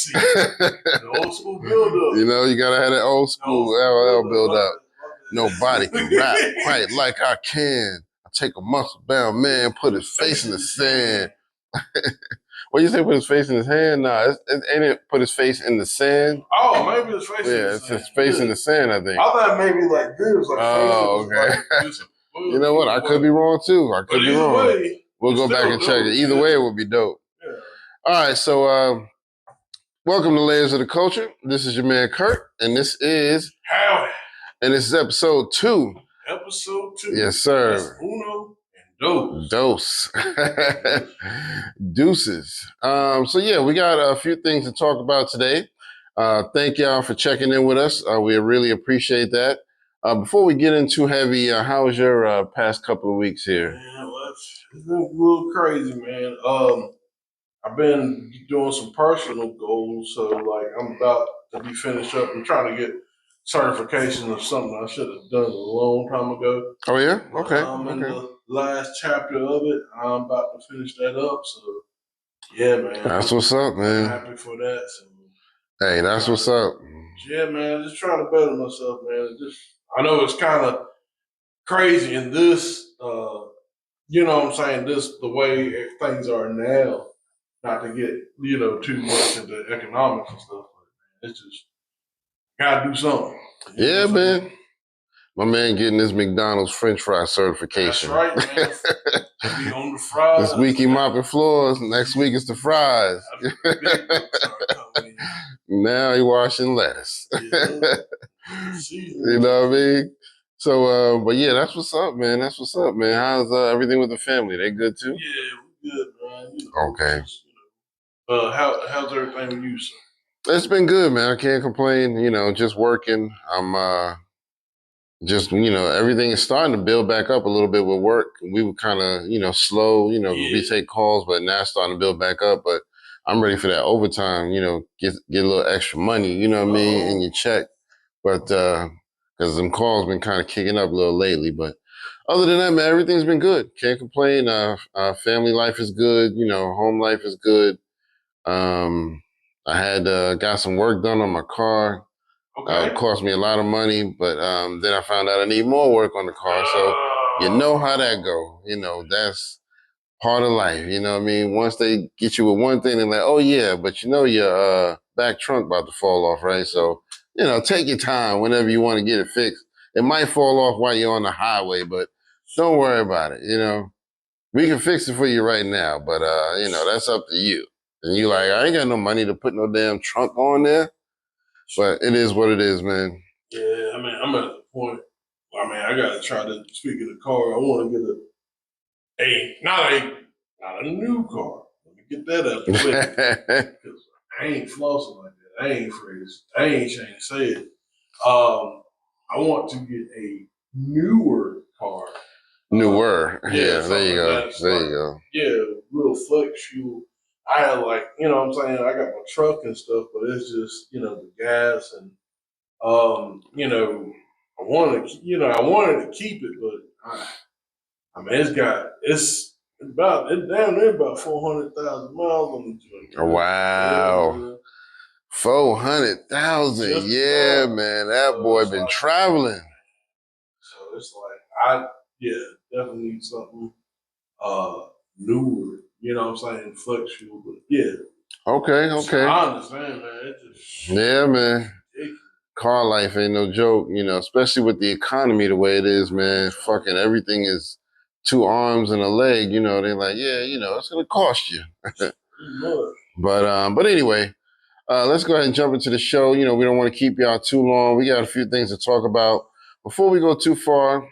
See, the old school build up. You know, you gotta have that old school LL build up. Nobody can rap quite like I can. I take a muscle-bound man, put his face in the sand. What you say? Put his face in his hand? Nah, ain't it put his face in the sand? Oh, maybe his face in the sand. Yeah, it's his face in the sand, I think. I thought maybe like this. Like okay. Like, you know what? I could be wrong too. I could be wrong. Way, we'll go back and check it. Either way, it would be dope. Yeah. All right, so welcome to Layers of the Culture. This is your man Kurt, and this is Howdy. And this is episode 2. Episode 2. Yes, sir. That's uno and Dose. Deuces. So yeah, we got a few things to talk about today. Thank y'all for checking in with us. We really appreciate that. Before we get into heavy, how was your past couple of weeks here? Man, well, it's been a little crazy, man. I've been doing some personal goals, so like I'm about to be finished up. I'm trying to get certification of something I should have done a long time ago. Oh yeah? Okay. I'm in the last chapter of it. I'm about to finish that up. So yeah, man. That's what's up, man. I'm happy for that. So, hey, that's what's up. Yeah, man. Just trying to better myself, man. I know it's kind of crazy in this, you know what I'm saying, the way things are now, not to get, too much into economics and stuff. But it's just, gotta do something. Yeah, man. My man getting his McDonald's French fry certification. That's right, man. Be on the fries. This week he mopping floors. Next week it's the fries. Now he washing lettuce. Yeah. You know what I mean? So, but yeah, that's what's up, man. That's what's up, man. How's everything with the family? They good too? Yeah, we're good, man. Okay. How's everything with you, sir? It's been good, man. I can't complain. Just working. I'm just, everything is starting to build back up a little bit with work. We were kind of, slow, we take calls, but now it's starting to build back up. But I'm ready for that overtime, get a little extra money, you know what I mean, in your check. But, because them calls been kind of kicking up a little lately. But other than that, man, everything's been good. Can't complain. Family life is good. Home life is good. I had got some work done on my car. Okay. It cost me a lot of money, but then I found out I need more work on the car. So you know how that go. That's part of life. You know what I mean? Once they get you with one thing, they're like, oh yeah, but your back trunk about to fall off, right? So, take your time whenever you want to get it fixed. It might fall off while you're on the highway, but don't worry about it. We can fix it for you right now, but that's up to you. And you like, I ain't got no money to put no damn trunk on there. But it is what it is, man. Yeah, I mean, I'm at the point. I gotta try to speak of the car. I want to get not a new car. Let me get that up because I ain't flossing like that. I ain't phrased. I ain't trying to say it. I want to get a newer car. Newer, yeah. There you go. There you go. Yeah, little flex fuel. I had what I'm saying? I got my truck and stuff, but it's just, the gas and, I wanted to keep it, but it's down there about 400,000 miles on the joint. Wow. Yeah. 400,000. Yeah, man. That boy been traveling. So it's like, definitely need something, newer. You know what I'm saying? Flex fuel, but yeah. Okay. I understand, man. Yeah, man. Car life ain't no joke, especially with the economy the way it is, man. Fucking everything is 2 arms and a leg, they're like, yeah, it's gonna cost you. But anyway, let's go ahead and jump into the show. We don't want to keep y'all too long. We got a few things to talk about. Before we go too far,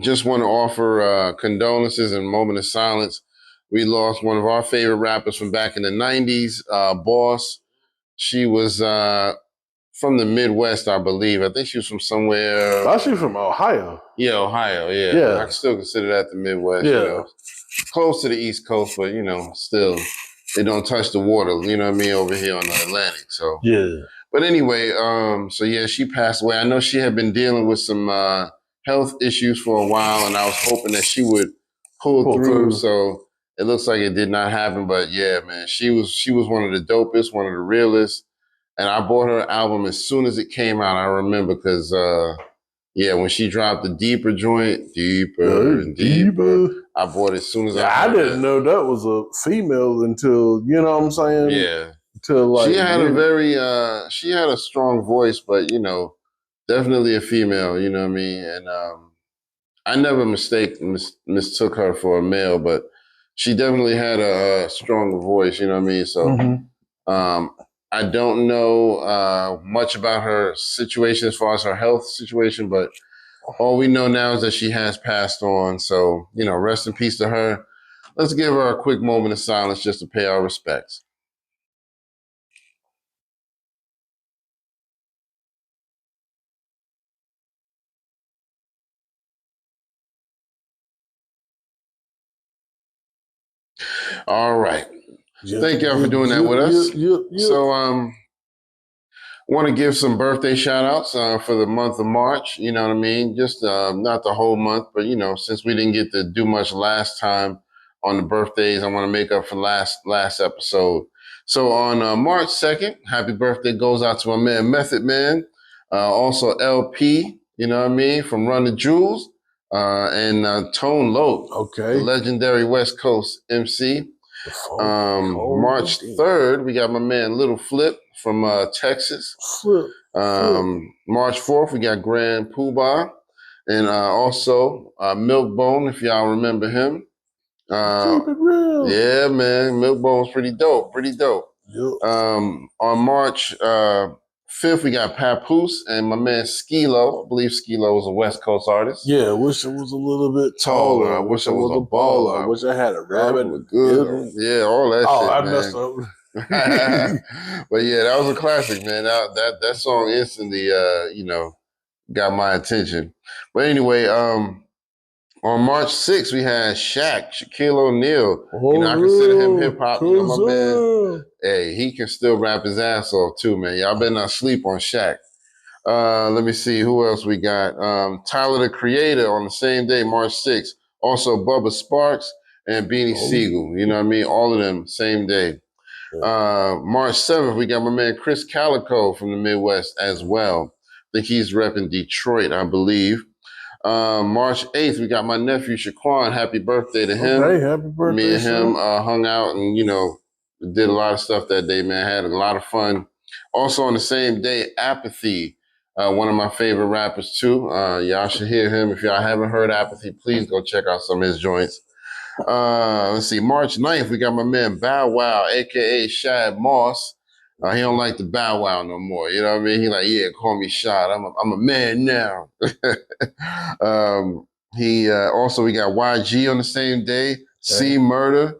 just want to offer condolences and a moment of silence. We lost one of our favorite rappers from back in the 90s, Boss. She was from the Midwest, I believe. I think she was from somewhere. Oh, she's from Ohio. Yeah, Ohio, yeah. I can still consider that the Midwest, Close to the East Coast, but, still, they don't touch the water, you know what I mean, over here on the Atlantic, so. Yeah. But anyway, she passed away. I know she had been dealing with some health issues for a while, and I was hoping that she would pull through. So it looks like it did not happen. But yeah, man, she was one of the dopest, one of the realest. And I bought her album as soon as it came out. I remember because yeah, when she dropped the Deeper joint, Deeper and Deeper, I bought it as soon as I didn't know that was a female until, you know what I'm saying? Yeah. Until like she had a very she had a strong voice, but you know, definitely a female, you know what I mean? And I never mistook her for a male, but she definitely had a stronger voice, you know what I mean? So I don't know much about her situation as far as her health situation, but all we know now is that she has passed on. So, you know, rest in peace to her. Let's give her a quick moment of silence just to pay our respects. All right. Thank y'all for doing that with us. So, want to give some birthday shout outs for the month of March. You know what I mean? Just not the whole month, but, you know, since we didn't get to do much last time on the birthdays, I want to make up for last episode. So on March 2nd, happy birthday goes out to my man Method Man. Also LP, you know what I mean, from Run the Jewels. And Tone Loc, the legendary West Coast MC. March 3rd, we got my man Little Flip from Texas. March 4th, we got Grand Poobah. And also Milkbone, if y'all remember him. Keep it real. Yeah, man. Milkbone's pretty dope. Yep. On March 5th, we got Papoose and my man Skilo. I believe Skilo was a West Coast artist. Yeah, I wish it was a little bit taller. I wish I was a baller. I wish I had a rabbit. Good. Yeah, all that shit, I man. messed up. But yeah, that was a classic, man. That song instantly, you know, got my attention. But anyway, on March 6th, we had Shaquille O'Neal. You know, I consider him hip hop. You know, my man. Hey, he can still rap his ass off too, man. Y'all better not sleep on Shaq. Let me see who else we got. Tyler the Creator on the same day, March 6th. Also Bubba Sparks and Beanie Siegel. You know what I mean? All of them same day. March 7th, we got my man Chris Calico from the Midwest as well. I think he's repping Detroit, I believe. March 8th, we got my nephew Shaquan. Happy birthday to him. Okay, happy birthday. Me and him hung out and, you know, did a lot of stuff that day, man. Had a lot of fun. Also on the same day, Apathy, one of my favorite rappers too. Y'all should hear him. If y'all haven't heard Apathy, please go check out some of his joints. Let's see, March 9th, we got my man Bow Wow, aka Shad Moss. He don't like the Bow Wow no more. You know what I mean? He like, yeah, call me Shad. I'm a man now. Also we got YG on the same day. C Murder,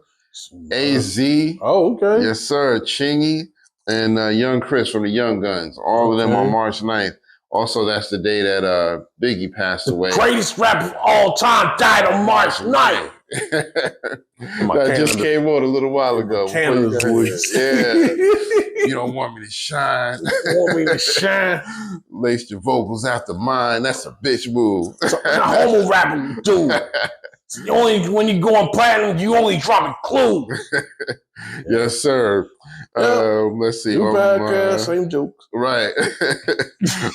AZ. Oh, okay. Yes, sir. Chingy and Young Chris from the Young Guns. All of them on March 9th. Also, that's the day that Biggie passed away. Greatest rapper of all time died on March 9th. That just came on a little while ago. Canada's voice. Yeah. You don't want me to shine. Lace your vocals after mine. That's a bitch move. So, a homo rapper, dude. When you go on platinum, you only drop a clue. Yes, sir. Let's see. New podcast, same jokes. Right.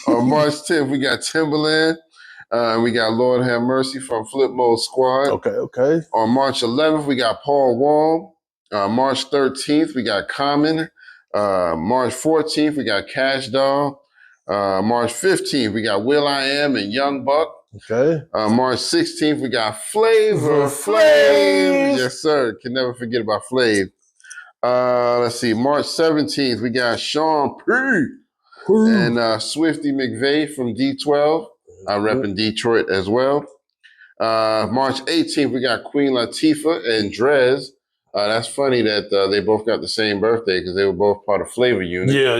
On March 10th, we got Timbaland. We got Lord Have Mercy from Flip Mode Squad. Okay. On March 11th, we got Paul Wall. March 13th, we got Common. March 14th, we got Cash Doll. March 15th, we got Will.i.am and Young Buck. Okay. March 16th, we got Flavor Flav. Yes, sir. Can never forget about Flav. Let's see. March 17th, we got Sean P. And Swifty McVeigh from D12. Repping Detroit as well. March 18th, we got Queen Latifah and Drez. That's funny that they both got the same birthday because they were both part of Flavor Unit. Yeah.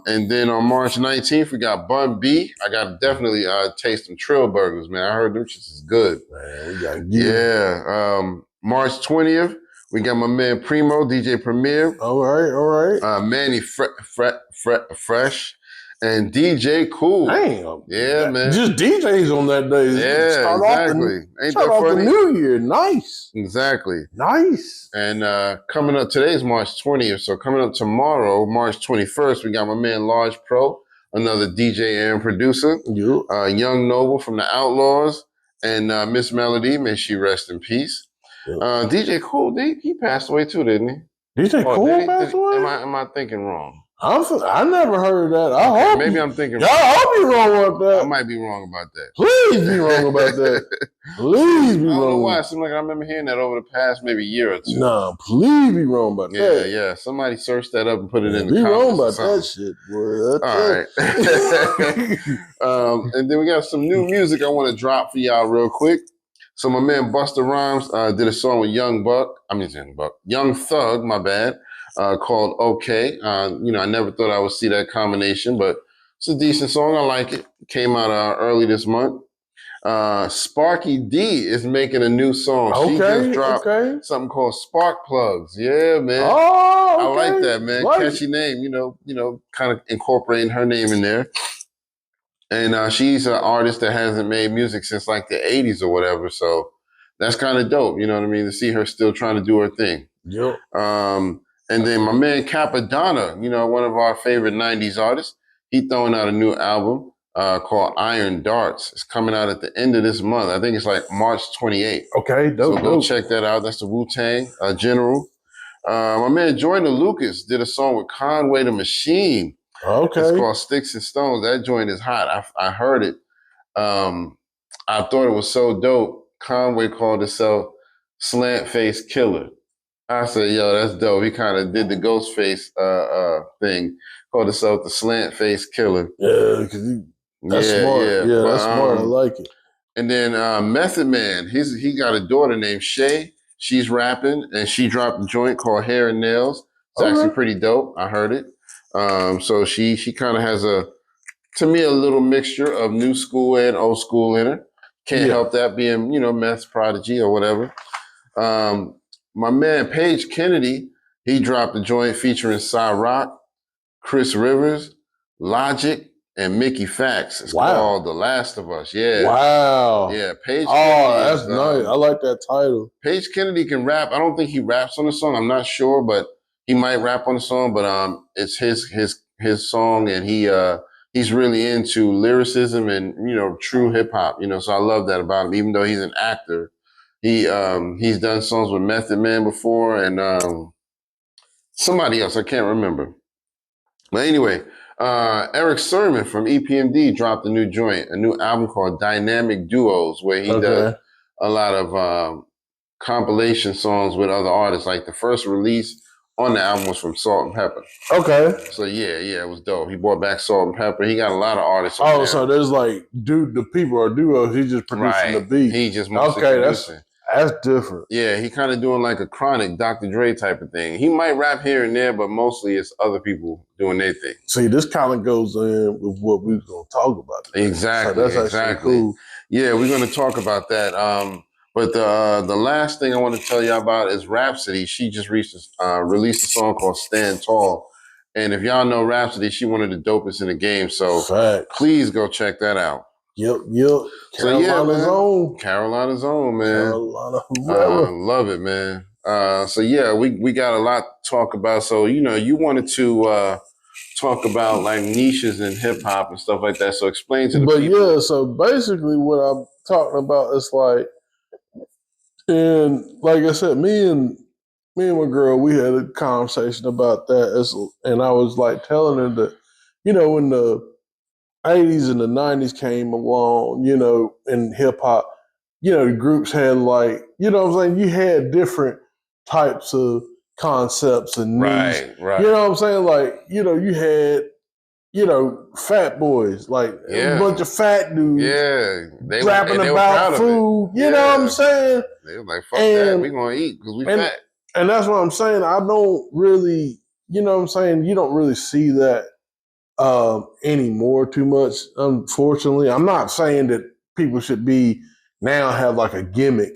And then on March 19th, we got Bun B. I got to definitely taste some Trill Burgers, man. I heard them shit is good. Man, March 20th, we got my man Primo, DJ Premier. All right. Manny Fresh. And DJ Cool. Damn. Yeah, man. Just DJs on that day. Yeah, exactly. Ain't start that off funny? the new year. Nice. Exactly. Nice. And coming up, today's March 20th. So coming up tomorrow, March 21st, we got my man Large Pro, another DJ and producer. Yep. Young Noble from the Outlaws. And Miss Melody, may she rest in peace. Yep. DJ Cool, he passed away too, didn't he? DJ Cool passed away? Am I thinking wrong? I never heard that. I hope maybe I'm thinking. Y'all hope you wrong about that. I might be wrong about that. Please be wrong about that. Please be wrong. I don't know why. It seems like I remember hearing that over the past maybe year or two. Nah, please be wrong about that. Yeah. Somebody search that up and put it in the comments. Be wrong about that shit, boy. All right. And then we got some new music I want to drop for y'all real quick. So my man Busta Rhymes did a song with Young Thug, my bad. Called Okay. I never thought I would see that combination, but it's a decent song. I like it. Came out early this month. Sparky D is making a new song. She just dropped something called Spark Plugs. Yeah, man. Oh, okay. I like that, man. Catchy name. Kind of incorporating her name in there. And she's an artist that hasn't made music since like the 80s or whatever. So that's kind of dope. You know what I mean? To see her still trying to do her thing. Yep. And then my man Capadonna, one of our favorite 90s artists, he throwing out a new album called Iron Darts. It's coming out at the end of this month. I think it's like March 28th. Okay, dope. So go check that out. That's the Wu-Tang General. My man Jordan Lucas did a song with Conway the Machine. Okay. It's called Sticks and Stones. That joint is hot. I heard it. I thought it was so dope. Conway called himself Slant Face Killer. I said, yo, that's dope. He kind of did the Ghostface thing, called himself the Slant Face Killer. Yeah, because that's smart. Yeah, that's smart. I like it. And then Method Man, he got a daughter named Shay. She's rapping, and she dropped a joint called Hair and Nails. It's actually pretty dope. I heard it. So she kind of has to me, a little mixture of new school and old school in her. Can't help that being, Meth's prodigy or whatever. My man, Page Kennedy, he dropped a joint featuring Cy Rock, Chris Rivers, Logic, and Mickey Fax. It's called The Last of Us. Yeah. Wow. Yeah, Page Kennedy. Oh, that's nice. I like that title. Page Kennedy can rap. I don't think he raps on the song. I'm not sure, but he might rap on the song. But it's his song, and he's really into lyricism and true hip hop. So I love that about him. Even though he's an actor, he's done songs with Method Man before and somebody else. I can't remember. But anyway, Eric Sermon from EPMD dropped a new joint, a new album called Dynamic Duos, where he does a lot of compilation songs with other artists. Like the first release on the album was from Salt and Pepper. Okay. So yeah, it was dope. He brought back Salt and Pepper. He got a lot of artists on there. So there's like the people are duos. He's just producing the beat. He just mostly producing. That's different. Yeah, he kind of doing like a Chronic, Dr. Dre type of thing. He might rap here and there, but mostly it's other people doing their thing. See, this kind of goes in with what we was going to talk about today. Exactly. So that's exactly cool. Yeah, we're going to talk about that. But the last thing I want to tell you about is Rhapsody. She just released a song called Stand Tall. And if y'all know Rhapsody, she one of the dopest in the game. So please go check that out. Yep. Carolina's own. Carolina's own, man. Love it, man. We got a lot to talk about. So, you wanted to talk about like niches in hip hop and stuff like that. So explain to the people. Yeah, so basically what I'm talking about is like, and like I said, me and my girl, we had a conversation about that. And I was like telling her that, when the 80s and the 90s came along, in hip hop, the groups had like, what I'm saying? You had different types of concepts and niche. Right. You know what I'm saying? Like, you had, fat boys, like a bunch of fat dudes. Yeah. Rapping about food. You know what I'm saying? They were like, fuck that. We gonna eat because we fat. And that's what I'm saying. I don't really, you don't really see that anymore too much, unfortunately. I'm not saying that people should have like a gimmick.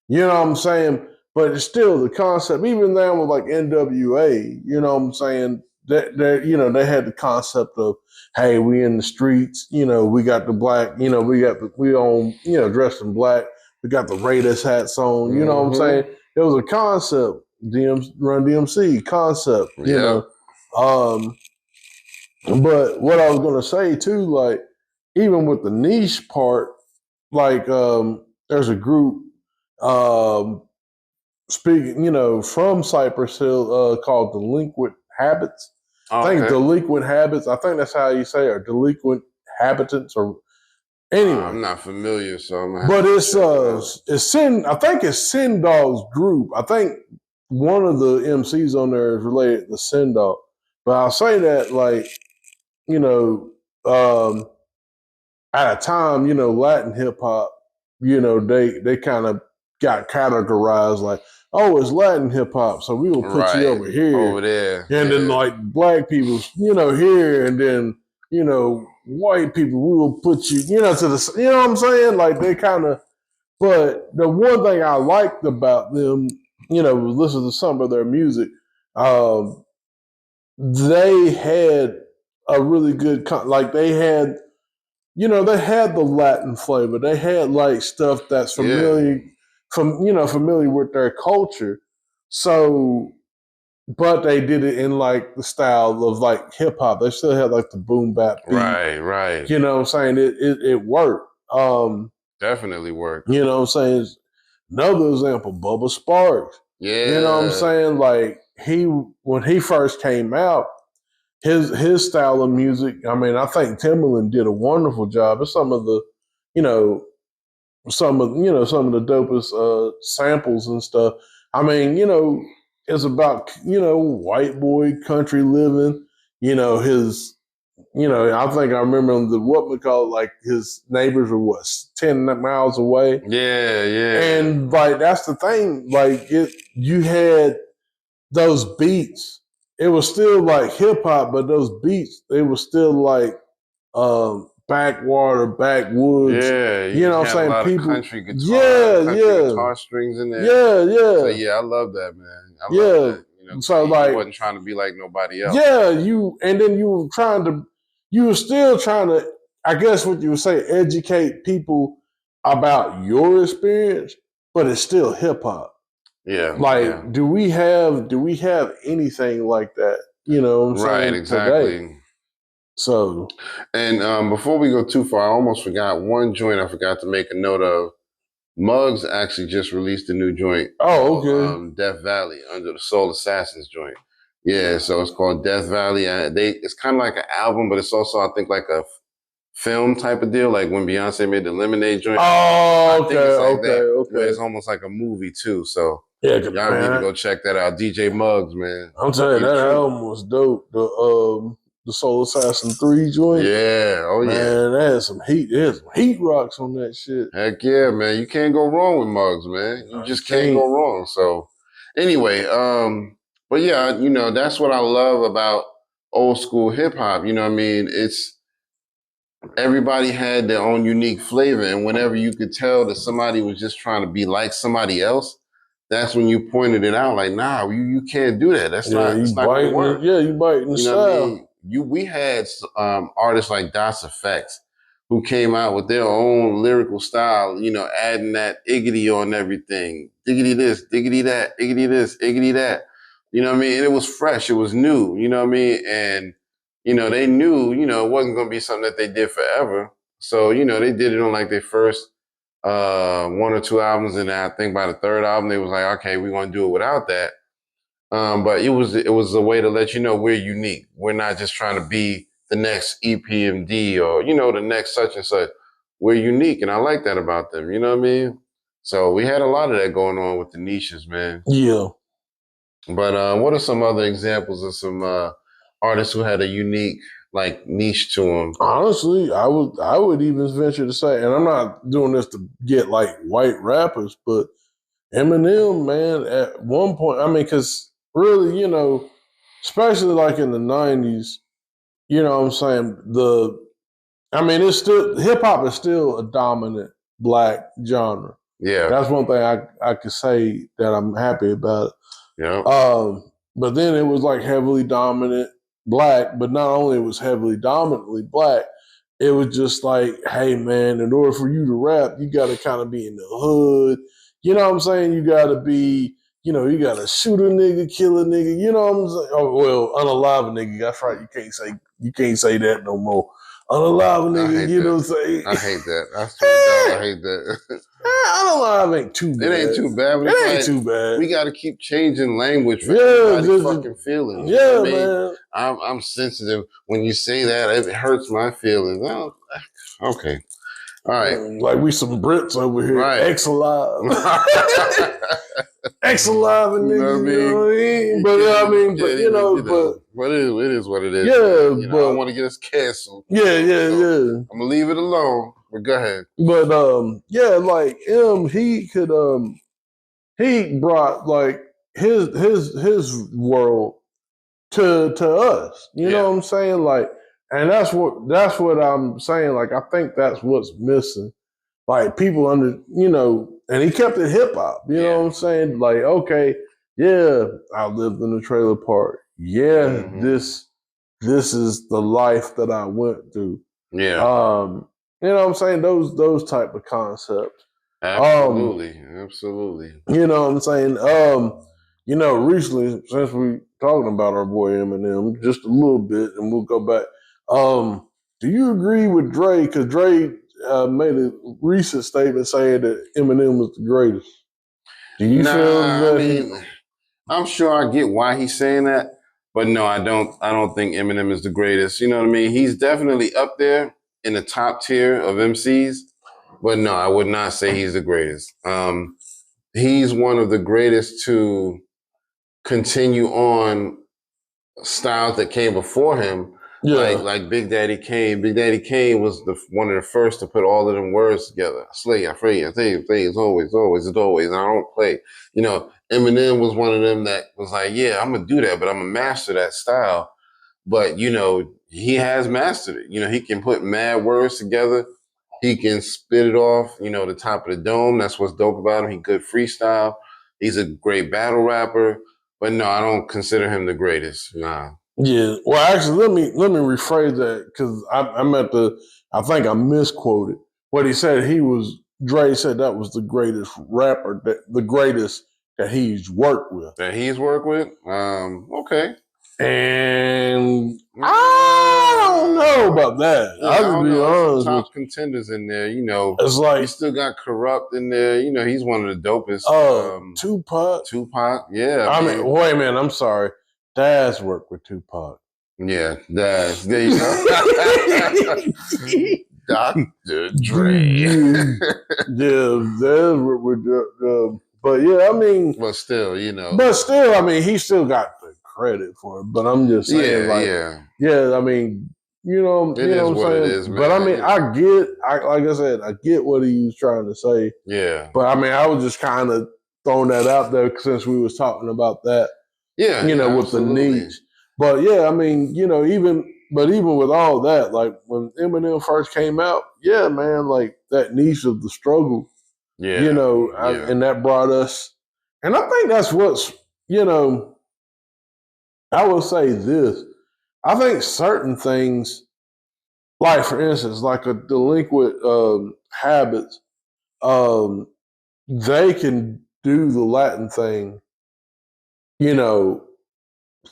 You know what I'm saying? But it's still the concept, even now with like NWA, you know what I'm saying? they had the concept of, hey, we in the streets, we got the black, we on, dressed in black, we got the Raiders hats on, you know what I'm saying? It was a concept, Run DMC concept, But what I was gonna say too, like even with the niche part, like there's a group speaking, from Cypress Hill called Delinquent Habits. I think Delinquent Habits. I think that's how you say it, or Delinquent Habitants, or anyway. I'm not familiar, so I'm gonna but it's Sin. I think it's Sin Dog's group. I think one of the MCs on there is related to Sin Dog. But I'll say that, like, at a time, Latin hip hop, they kind of got categorized like, oh, it's Latin hip hop, so we will put you over here, over there, and then like black people, here, and then white people, we will put you, to the, what I'm saying? Like they kind of. But the one thing I liked about them, was listening to some of their music. They had a really good, like they had. They had the Latin flavor. They had like stuff that's familiar familiar with their culture. So, but they did it in like the style of like hip hop. They still had like the boom bap beat. Right. You know what I'm saying? It worked. Definitely worked. You know what I'm saying? Another example, Bubba Sparks. Yeah. You know what I'm saying? Like when he first came out, his style of music, I mean, I think Timbaland did a wonderful job. It's some of the, some of the dopest samples and stuff. I mean, it's about, white boy country living, his, I think I remember what we call, like, his neighbors were 10 miles away. Yeah. And like, that's the thing, like you had those beats. It was still like hip hop, but those beats, they were still like backwater, backwoods. Yeah, you know what I'm saying? A lot People, of country guitar, guitar strings in there. Yeah. So I love that, man. I love that. So like, he wasn't trying to be like nobody else. Yeah, and then you were still trying to, I guess what you would say, educate people about your experience, but it's still hip hop. Yeah. Like, do we have anything like that? You know what I'm saying? Right, exactly. Today? So, and before we go too far, I almost forgot one joint I forgot to make a note of. Muggs actually just released a new joint. Oh, okay. Death Valley, under the Soul Assassins joint. Yeah, so it's called Death Valley. It's kind of like an album, but it's also, I think, like a film type of deal, like when Beyonce made the Lemonade joint. Oh, okay, okay. Where it's almost like a movie too. So y'all need to go check that out. DJ Muggs, man. I'm telling you, that album was dope. The Soul Assassin 3 joint. Yeah, man, that had some heat. There's some heat rocks on that shit. Heck yeah, man. You can't go wrong with Muggs, man. You just can't go wrong. So anyway, but yeah, that's what I love about old school hip hop. You know what I mean? It's everybody had their own unique flavor, and whenever you could tell that somebody was just trying to be like somebody else, that's when you pointed it out. Like, nah, you can't do that. That's not gonna work. Yeah, you biting the style. What I mean? We had artists like Das Effects who came out with their own lyrical style, adding that iggity on everything. Diggity this, diggity that, iggity this, iggity that. You know what I mean? And it was fresh, it was new, you know what I mean? And, they knew, it wasn't going to be something that they did forever. So, they did it on like their first 1 or 2 albums. And I think by the third album, they was like, okay, we're going to do it without that. But it was a way to let you know we're unique. We're not just trying to be the next EPMD or, the next such and such. We're unique, and I like that about them. You know what I mean? So we had a lot of that going on with the niches, man. Yeah. But what are some other examples of some artists who had a unique niche to them? Honestly, I would even venture to say, and I'm not doing this to get like white rappers, but Eminem, man, at one point, I mean, because really, especially like in the 90s, you know what I'm saying? It's still, hip hop is still a dominant black genre. Yeah. That's one thing I could say that I'm happy about. Yeah. But then it was like heavily dominant, black, but not only it was heavily dominantly black, it was just like, hey man, in order for you to rap, you got to kind of be in the hood. You know what I'm saying? You got to be, you know, you got to shoot a nigga, kill a nigga. You know what I'm saying? Oh, well, unalive a nigga. That's right. You can't say that no more. Unalive a nigga. You know what I'm saying? I hate that. I swear to God, I hate that. Unalive ain't too bad. It ain't too bad. It ain't too bad. We got to keep changing language for everybody's fucking feelings. Yeah, you know what I mean? man. I'm sensitive. When you say that, it hurts my feelings. Well, okay. All right. Like we some Brits over here. Right. Ex-alive. Ex-alive and You know niggas, what I you know what I mean? But I mean, but you know, but it is what it is. Yeah, man. but I don't want to get us canceled. Yeah. I'm gonna leave it alone. But go ahead. But yeah, like he could he brought like his world to us. You know what I'm saying? Like, and that's what I'm saying. Like, I think that's what's missing. Like people you know, and he kept it hip hop. You know what I'm saying? Like, okay, yeah, I lived in a trailer park. Yeah, this is the life that I went through. Yeah. You know what I'm saying? Those type of concepts. Absolutely. You know what I'm saying? You know, recently, since we talking about our boy Eminem just a little bit, and we'll go back. Do you agree with Dre? Because Dre made a recent statement saying that Eminem was the greatest. Do you feel that? I mean, I'm sure I get why he's saying that, but no, I don't. I don't think Eminem is the greatest. You know what I mean? He's definitely up there in the top tier of MCs, but no, I would not say he's the greatest. He's one of the greatest to continue on styles that came before him. Yeah. Like Big Daddy Kane. Big Daddy Kane was one of the first to put all of them words together. Slay, I pray, I think, it's always, and I don't play. You know, Eminem was one of them that was like, yeah, I'm gonna do that, but I'm gonna master that style. But you know, he has mastered it. You know, he can put mad words together. He can spit it off, you know, the top of the dome. That's what's dope about him. He good freestyle. He's a great battle rapper. But no, I don't consider him the greatest. Nah. Yeah. Well, actually, let me rephrase that because I think I misquoted what he said. Dre said that was the greatest rapper, the greatest that he's worked with. That he's worked with? Okay. And I don't know about that. Yeah, I'll be honest. Top contenders in there, you know. It's like you still got Corrupt in there. You know, he's one of the dopest. Tupac. Yeah. I mean, wait a minute. I'm sorry. Daz worked with Tupac. Yeah, Daz. There you go. Dr. Dre. Yeah, Daz worked with. But yeah, I mean. But still, you know. But still, I mean, he still got the credit for it. But I'm just saying, I mean, you know what I'm saying? It is, man. But I mean, like I said, I get what he was trying to say. Yeah. But I mean, I was just kind of throwing that out there since we was talking about that. Yeah. You know, with the niche. But yeah, I mean, you know, even with all that, like when Eminem first came out, yeah, man, like that niche of the struggle. Yeah. You know, and that brought us, and I think that's what's, you know, I will say this. I think certain things, like for instance, like a delinquent habits, they can do the Latin thing, you know,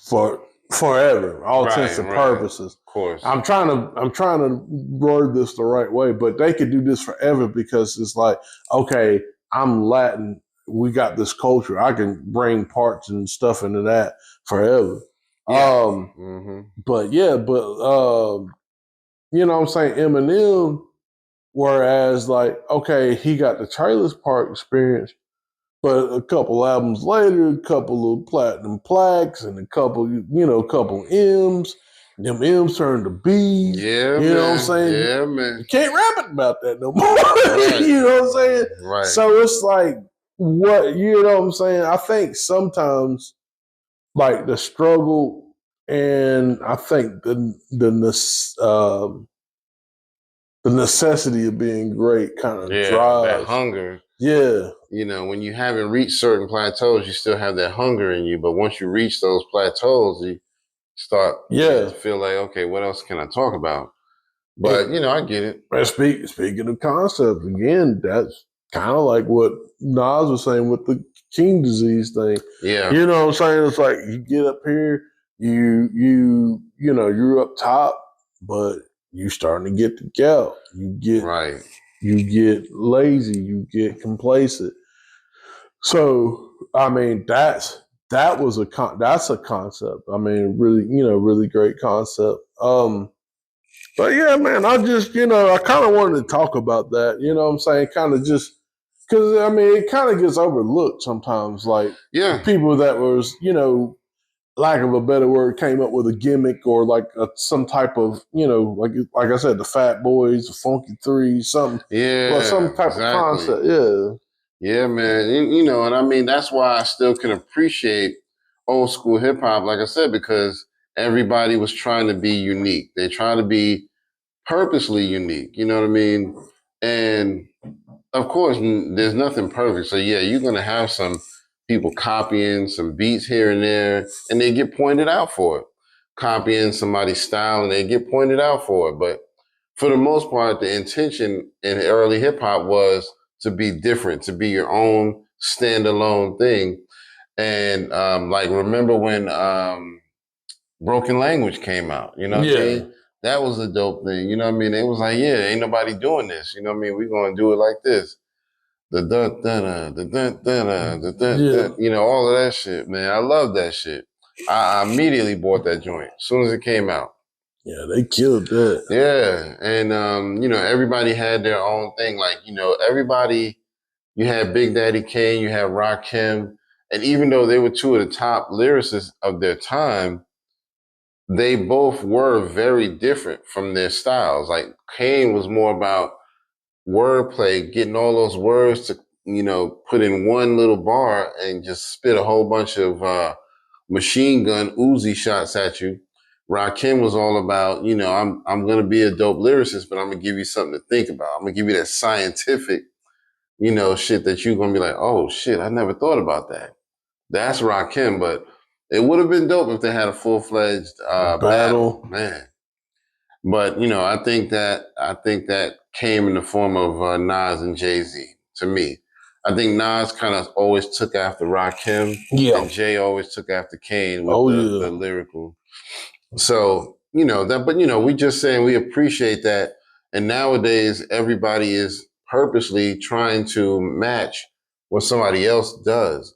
for forever, all intents and purposes. Of course. I'm trying to word this the right way, but they could do this forever because it's like, okay, I'm Latin. We got this culture. I can bring parts and stuff into that forever. Yeah. But you know what I'm saying? Eminem, whereas like, okay, he got the Trailer Park Experience, but a couple albums later, a couple of platinum plaques and a couple M's. Them M's turned to B's. Yeah, you know what I'm saying? Yeah, man. You can't rap about that no more. Right. You know what I'm saying? Right. So it's like, what, you know what I'm saying? I think sometimes, like the struggle, and I think the necessity of being great kind of drives that hunger. Yeah. You know, when you haven't reached certain plateaus, you still have that hunger in you. But once you reach those plateaus, start Yeah. to feel like, okay, what else can I talk about? But you know, I get it. And speaking of concepts, again, that's kind of like what Nas was saying with the King disease thing. Yeah. You know what I'm saying? It's like you get up here, you know, you're up top, but you starting to get the gout. Right. You get lazy, you get complacent. So, I mean, that's a concept. I mean, really, you know, really great concept. But yeah, man, I just, you know, I kind of wanted to talk about that. You know what I'm saying? Kind of just because I mean, it kind of gets overlooked sometimes. Like, Yeah. people that was, you know, lack of a better word, came up with a gimmick or like some type of, you know, like I said, the Fat Boys, the Funky Three, something, Yeah. some type of concept. Yeah. Yeah, man. You know, and I mean, that's why I still can appreciate old school hip hop, like I said, because everybody was trying to be unique. They try to be purposely unique. You know what I mean? And of course, there's nothing perfect. So yeah, you're gonna have some people copying some beats here and there, and they get pointed out for it. Copying somebody's style, and they get pointed out for it. But for the most part, the intention in early hip hop was to be different, to be your own standalone thing. And like, remember when Broken Language came out? You know what I mean? That was a dope thing. You know what I mean? It was like, yeah, ain't nobody doing this. You know what I mean? We're gonna do it like this. The dun dun the dun dun the dun, you know, all of that shit, man. I love that shit. I immediately bought that joint as soon as it came out. Yeah, they killed that. Yeah, and you know, everybody had their own thing. Like, you know, everybody. You had Big Daddy Kane, you had Rakim, and even though they were two of the top lyricists of their time, they both were very different from their styles. Like, Kane was more about wordplay, getting all those words to, you know, put in one little bar and just spit a whole bunch of machine gun Uzi shots at you. Rakim was all about, you know, I'm gonna be a dope lyricist, but I'm gonna give you something to think about. I'm gonna give you that scientific, you know, shit that you're gonna be like, oh shit, I never thought about that. That's Rakim, but it would have been dope if they had a full-fledged battle, man. But you know, I think that came in the form of Nas and Jay-Z. To me, I think Nas kind of always took after Rakim, and Jay always took after Kane with the lyrical. So you know that, but you know, we just saying we appreciate that, and nowadays everybody is purposely trying to match what somebody else does,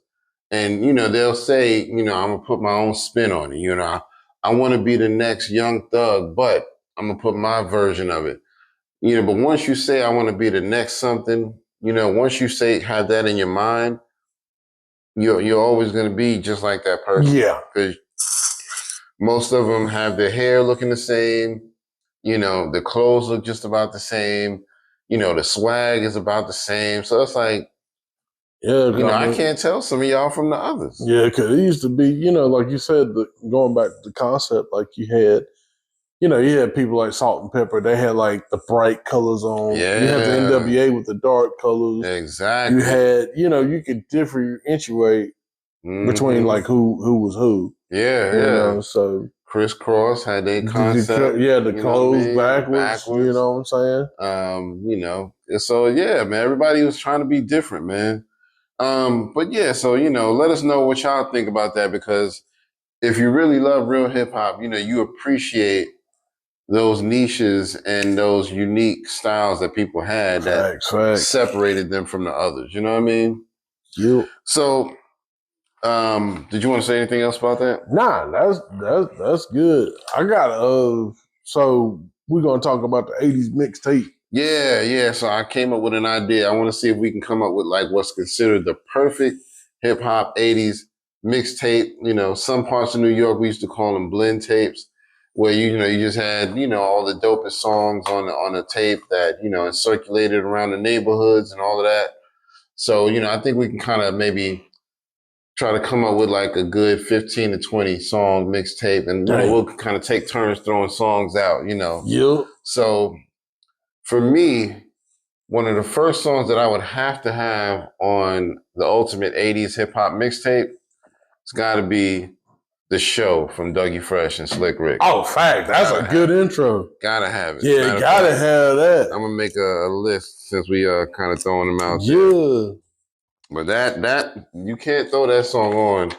and you know they'll say, you know, I'm gonna put my own spin on it. You know, I want to be the next Young Thug, but I'm gonna put my version of it. You know, but once you say I want to be the next something, you know, once you say have that in your mind, you're always gonna be just like that person. Yeah. Because most of them have their hair looking the same, you know, the clothes look just about the same, you know, the swag is about the same. So it's like, yeah, you know, I can't tell some of y'all from the others. Yeah, because it used to be, you know, like you said, going back to the concept, like you had people like Salt and Pepper. They had like the bright colors on. Yeah. You had the NWA with the dark colors. Exactly. You had, you know, you could differentiate between like who was who. Yeah, you know, so Criss Cross had their concept. The clothes backwards. You know what I'm saying? You know, so yeah, man, everybody was trying to be different, man. But yeah, so you know, let us know what y'all think about that, because if you really love real hip hop, you know, you appreciate those niches and those unique styles that people had that separated them from the others. You know what I mean? Yeah. So, did you want to say anything else about that? Nah, that's good. I got so we're gonna talk about the 80s mixtape. Yeah. So I came up with an idea. I want to see if we can come up with like what's considered the perfect hip hop 80s mixtape. You know, some parts of New York we used to call them blend tapes, where you just had, you know, all the dopest songs on a tape that, you know, circulated around the neighborhoods and all of that. So, you know, I think we can kind of maybe try to come up with like a good 15 to 20 song mixtape, and you know, we'll kind of take turns throwing songs out, you know. Yep. So for me, one of the first songs that I would have to have on the ultimate 80s hip hop mixtape, it's got to be The Show from Dougie Fresh and Slick Rick. Oh, fact. That's a good intro. Gotta have it. Yeah, gotta have that. I'm gonna make a list since we kind of throwing them out there. Yeah. But that you can't throw that song on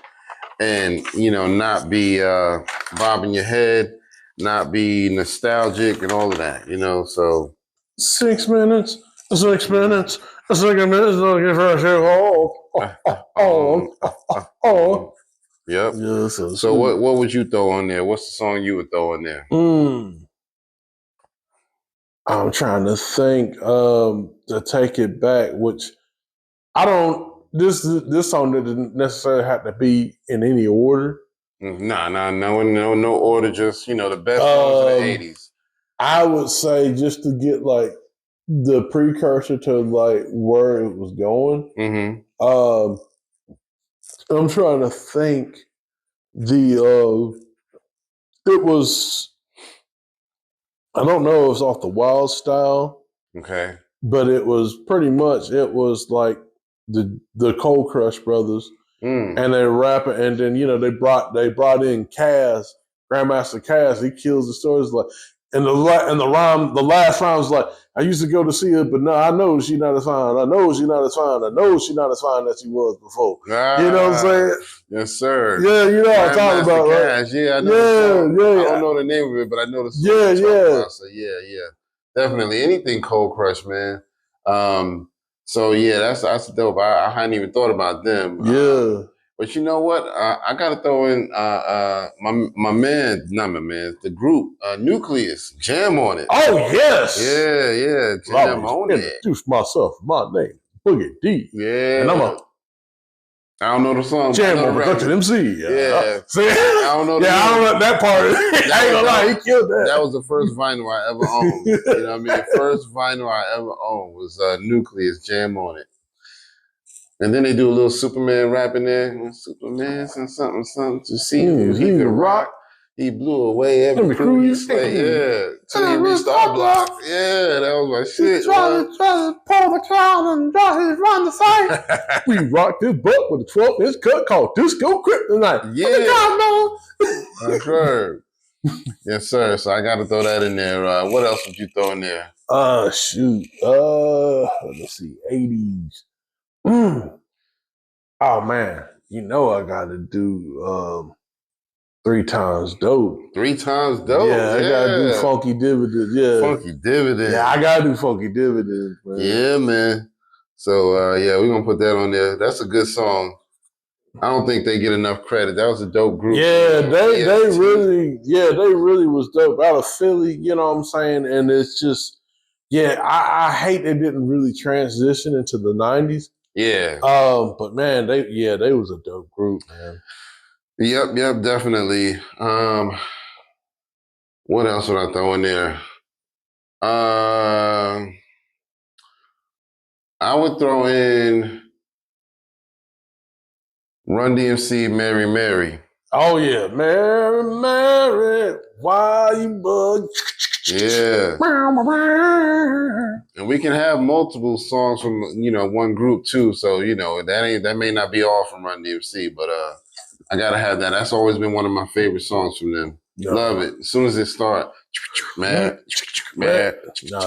and not be bobbing your head, not be nostalgic and all of that, so 6 minutes, 6 minutes, 6 minutes, looking for a oh. Yep. Yeah, so what would you throw on there? What's the song you would throw on there? I'm trying to think to take it back, which I don't. This song didn't necessarily have to be in any order. No order. Just the best songs of the '80s. I would say just to get like the precursor to like where it was going. Mm-hmm. I'm trying to think. It was. I don't know if it was off the Wild Style. Okay. But it was pretty much. It was like the Cold Crush Brothers, and they rap it, and then they brought in Kaz, Grandmaster Kaz. He kills the stories like, and the last rhyme was like, I used to go to see her, but no, I know she's not as fine. I know she's not as fine. I know she's not as fine as she was before. You know what I'm saying? Yes, sir. Yeah, you know what I'm talking about, right? Yeah, I know. Yeah. I don't know the name of it, but I know the song. Yeah. So yeah. Definitely anything Cold Crush, man. So yeah, that's dope. I hadn't even thought about them. Yeah. But you know what? I gotta throw in my man, not my man, the group Nucleus, Jam on it. Oh yes. Yeah, Jam on it. Introduce myself. My name, Boogie D. Yeah. And I don't know the song. Jam on Production MC. Yeah. See? I don't know. I don't know that part. I ain't gonna lie, he killed that. That was the first vinyl I ever owned. You know what I mean? First vinyl I ever owned was Nucleus, Jam on it. And then they do a little Superman rap in there. Superman and something to see who he could rock. He blew away every crew he slayed. Yeah. Till he reached our block. Yeah, that was my shit. Trying to pull the clown and run the fight. We rocked his butt with a 12-inch cut called Disco Kryptonite. Yeah. That's right. Yes, sir. So I got to throw that in there. What else would you throw in there? Shoot. Let's see. 80s. Oh man, I got to do 3 Times Dope. 3 Times Dope. Yeah, I gotta do Funky Dividends. Yeah, Funky Dividends. Yeah, I gotta do Funky Dividends, man. Yeah, man. So we're gonna put that on there. That's a good song. I don't think they get enough credit. That was a dope group. Yeah, they really was dope out of Philly. You know what I'm saying? And it's just, I hate they didn't really transition into the 90s. Yeah. But man, they was a dope group, man. Yep, definitely. What else would I throw in there? I would throw in Run DMC, Mary Mary. Oh yeah, Mary Mary, why you bug? Yeah. And we can have multiple songs from one group too. So that may not be all from Run DMC, but I gotta have that. That's always been one of my favorite songs from them. Yeah. Love it. As soon as it starts, man. Nah,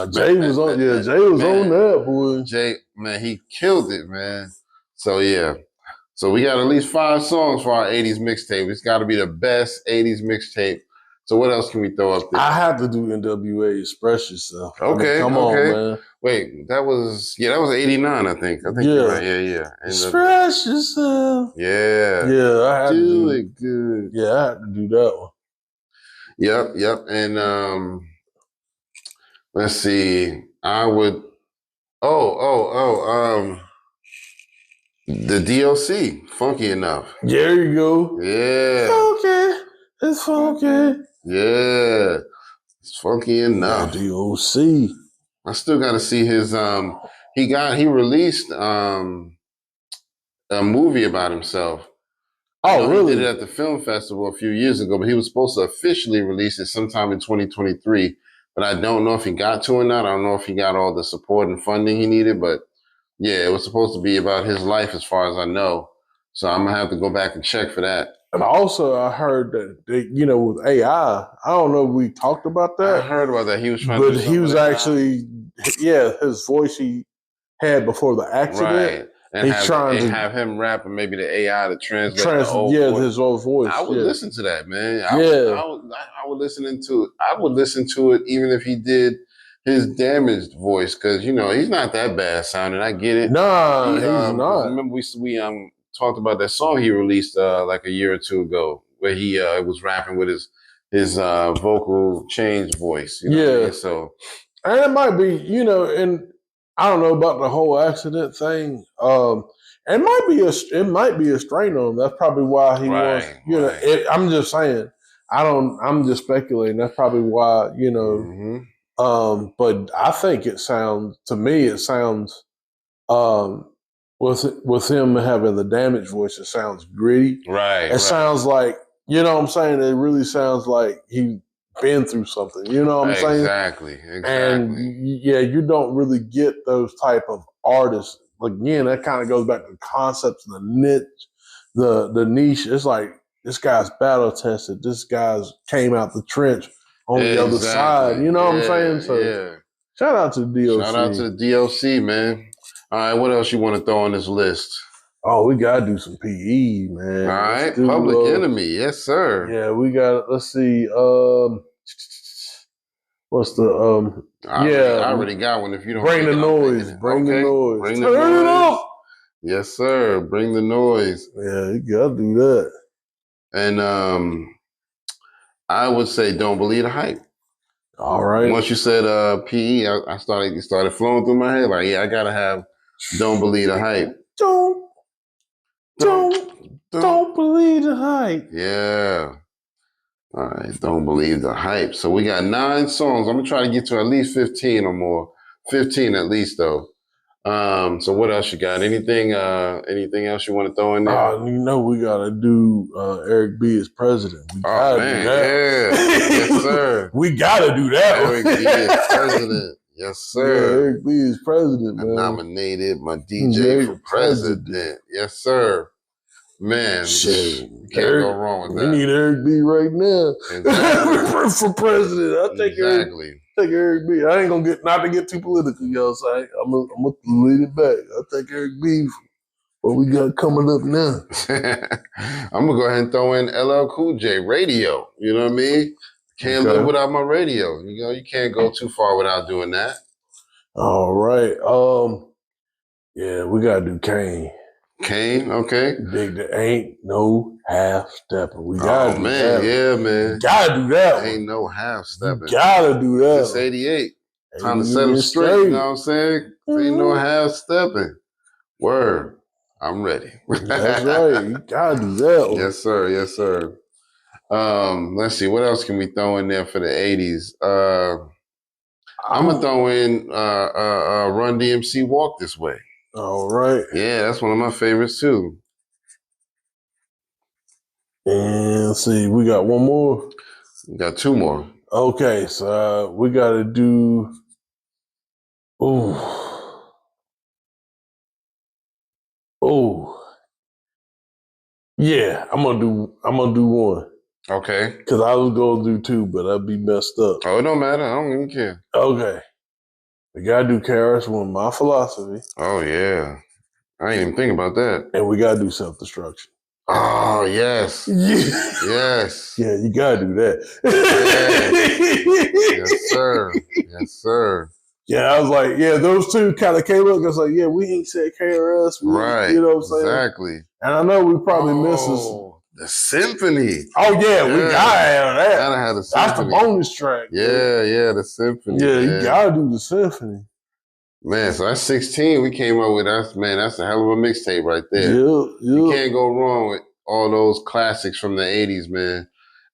Jay was on. Yeah, Jay was on that, boy. Jay, man, he killed it, man. So yeah. So we got at least 5 songs for our 80s mixtape. It's got to be the best 80s mixtape. So what else can we throw up there? I have to do NWA Express Yourself. Okay, come on, man. Wait, that was 89, I think. You're right. Yeah. Express Yourself. Yeah. Yeah, I had to do it good. Yeah, I had to do that one. Yep. And let's see. I would the DLC, Funky Enough. There you go. Yeah. Funky. It's funky. Yeah. It's Funky Enough. DOC. I still got to see his. He released a movie about himself. Oh, really? He did it at the film festival a few years ago, but he was supposed to officially release it sometime in 2023. But I don't know if he got to or not. I don't know if he got all the support and funding he needed. But yeah, it was supposed to be about his life as far as I know. So I'm going to have to go back and check for that. And also, I heard that with AI, I don't know if we talked about I that, heard about that. He was trying but to do he was something with actually, his voice he had before the AI. accident. Right. And He's trying to have him rap and maybe the AI to translate the old voice. his old voice. I would listen to that, man. I would listen to it. I would listen to it even if he did his damaged voice, because he's not that bad sounding. I get it. Nah, he's not. Remember we talked about that song he released like a year or two ago, where he was rapping with his vocal change voice. You know what I mean? So, and it might be, and I don't know about the whole accident thing. It might be a strain on him. That's probably why he wants. Right. I'm just saying. I'm just speculating. That's probably why. But I think it sounds with him having the damaged voice, it sounds gritty. Right. It sounds like, what I'm saying? It really sounds like he been through something. You know what I'm saying? Exactly. And you don't really get those type of artists. Again, that kind of goes back to the concepts, the niche, the niche. It's like, this guy's battle tested. This guy's came out the trench on the other side. You know what I'm saying? So shout out to the DOC. Shout out to the DOC, man. All right, what else you want to throw on this list? Oh, we gotta do some PE, man. All right, Public Enemy, yes, sir. Yeah, we got. Let's see. What's the I already got one. If you don't bring the noise, bring the noise, bring the noise. It up. Yes, sir. Bring the noise. Yeah, you gotta do that. And I would say, don't believe the hype. All right. Once you said PE, it started flowing through my head. Like, I gotta have don't believe the hype. Don't believe the hype. Yeah. All right, don't believe the hype. So we got 9 songs. I'm gonna try to get to at least 15 or more. 15 at least, though. So what else you got? Anything else you want to throw in there? We gotta do Eric B as president. We gotta do that. Yeah. Yes, sir. We gotta do that. Eric B as president. Yes, sir. Yeah, Eric B as president, man. I nominated my DJ for president. Yes, sir. Man, shit, can't go wrong with that. We need Eric B right now. Exactly. For president. I'll take Eric B. I ain't gonna get too political, y'all. So I'm gonna lead it back. I'll take Eric B. What we got coming up now? I'm gonna go ahead and throw in LL Cool J Radio. You know what I mean? Can't live without my radio. You can't go too far without doing that. All right. Yeah, we gotta do Kane. Kane, okay. There ain't no half stepping. We gotta do that. Yeah, man. Gotta do that. Ain't no half stepping. Gotta do that. It's 88. Time to set them straight. You know what I'm saying? Ain't no half stepping. Word. I'm ready. That's right. You gotta do that one. Yes, sir. Yes, sir. Let's see. What else can we throw in there for the 80s? I'm gonna throw in Run DMC Walk This Way. All right. Yeah, that's one of my favorites too. And let's see, we got one more. We got 2 more. Okay, so we gotta do. Oh. Yeah, I'm gonna do one. Okay. Because I was gonna do 2, but I'd be messed up. Oh, it don't matter. I don't even care. Okay. We gotta do KRS-One, My Philosophy. Oh yeah. I ain't even think about that. And we gotta do Self-Destruction. Oh yes. Yeah. Yes. Yeah, you gotta do that. Yes, sir. Yes, sir. Yeah, I was like, those 2 kind of came up. I was like, we ain't said KRS. Right. You know what I'm saying? Exactly. And I know we probably miss the symphony. Oh yeah, we gotta have that. Gotta have the symphony. That's the bonus track. Yeah, the symphony. Yeah, you gotta do the symphony. Man, so that's 16 we came up with. That's a hell of a mixtape right there. Yeah. You can't go wrong with all those classics from the 80s, man.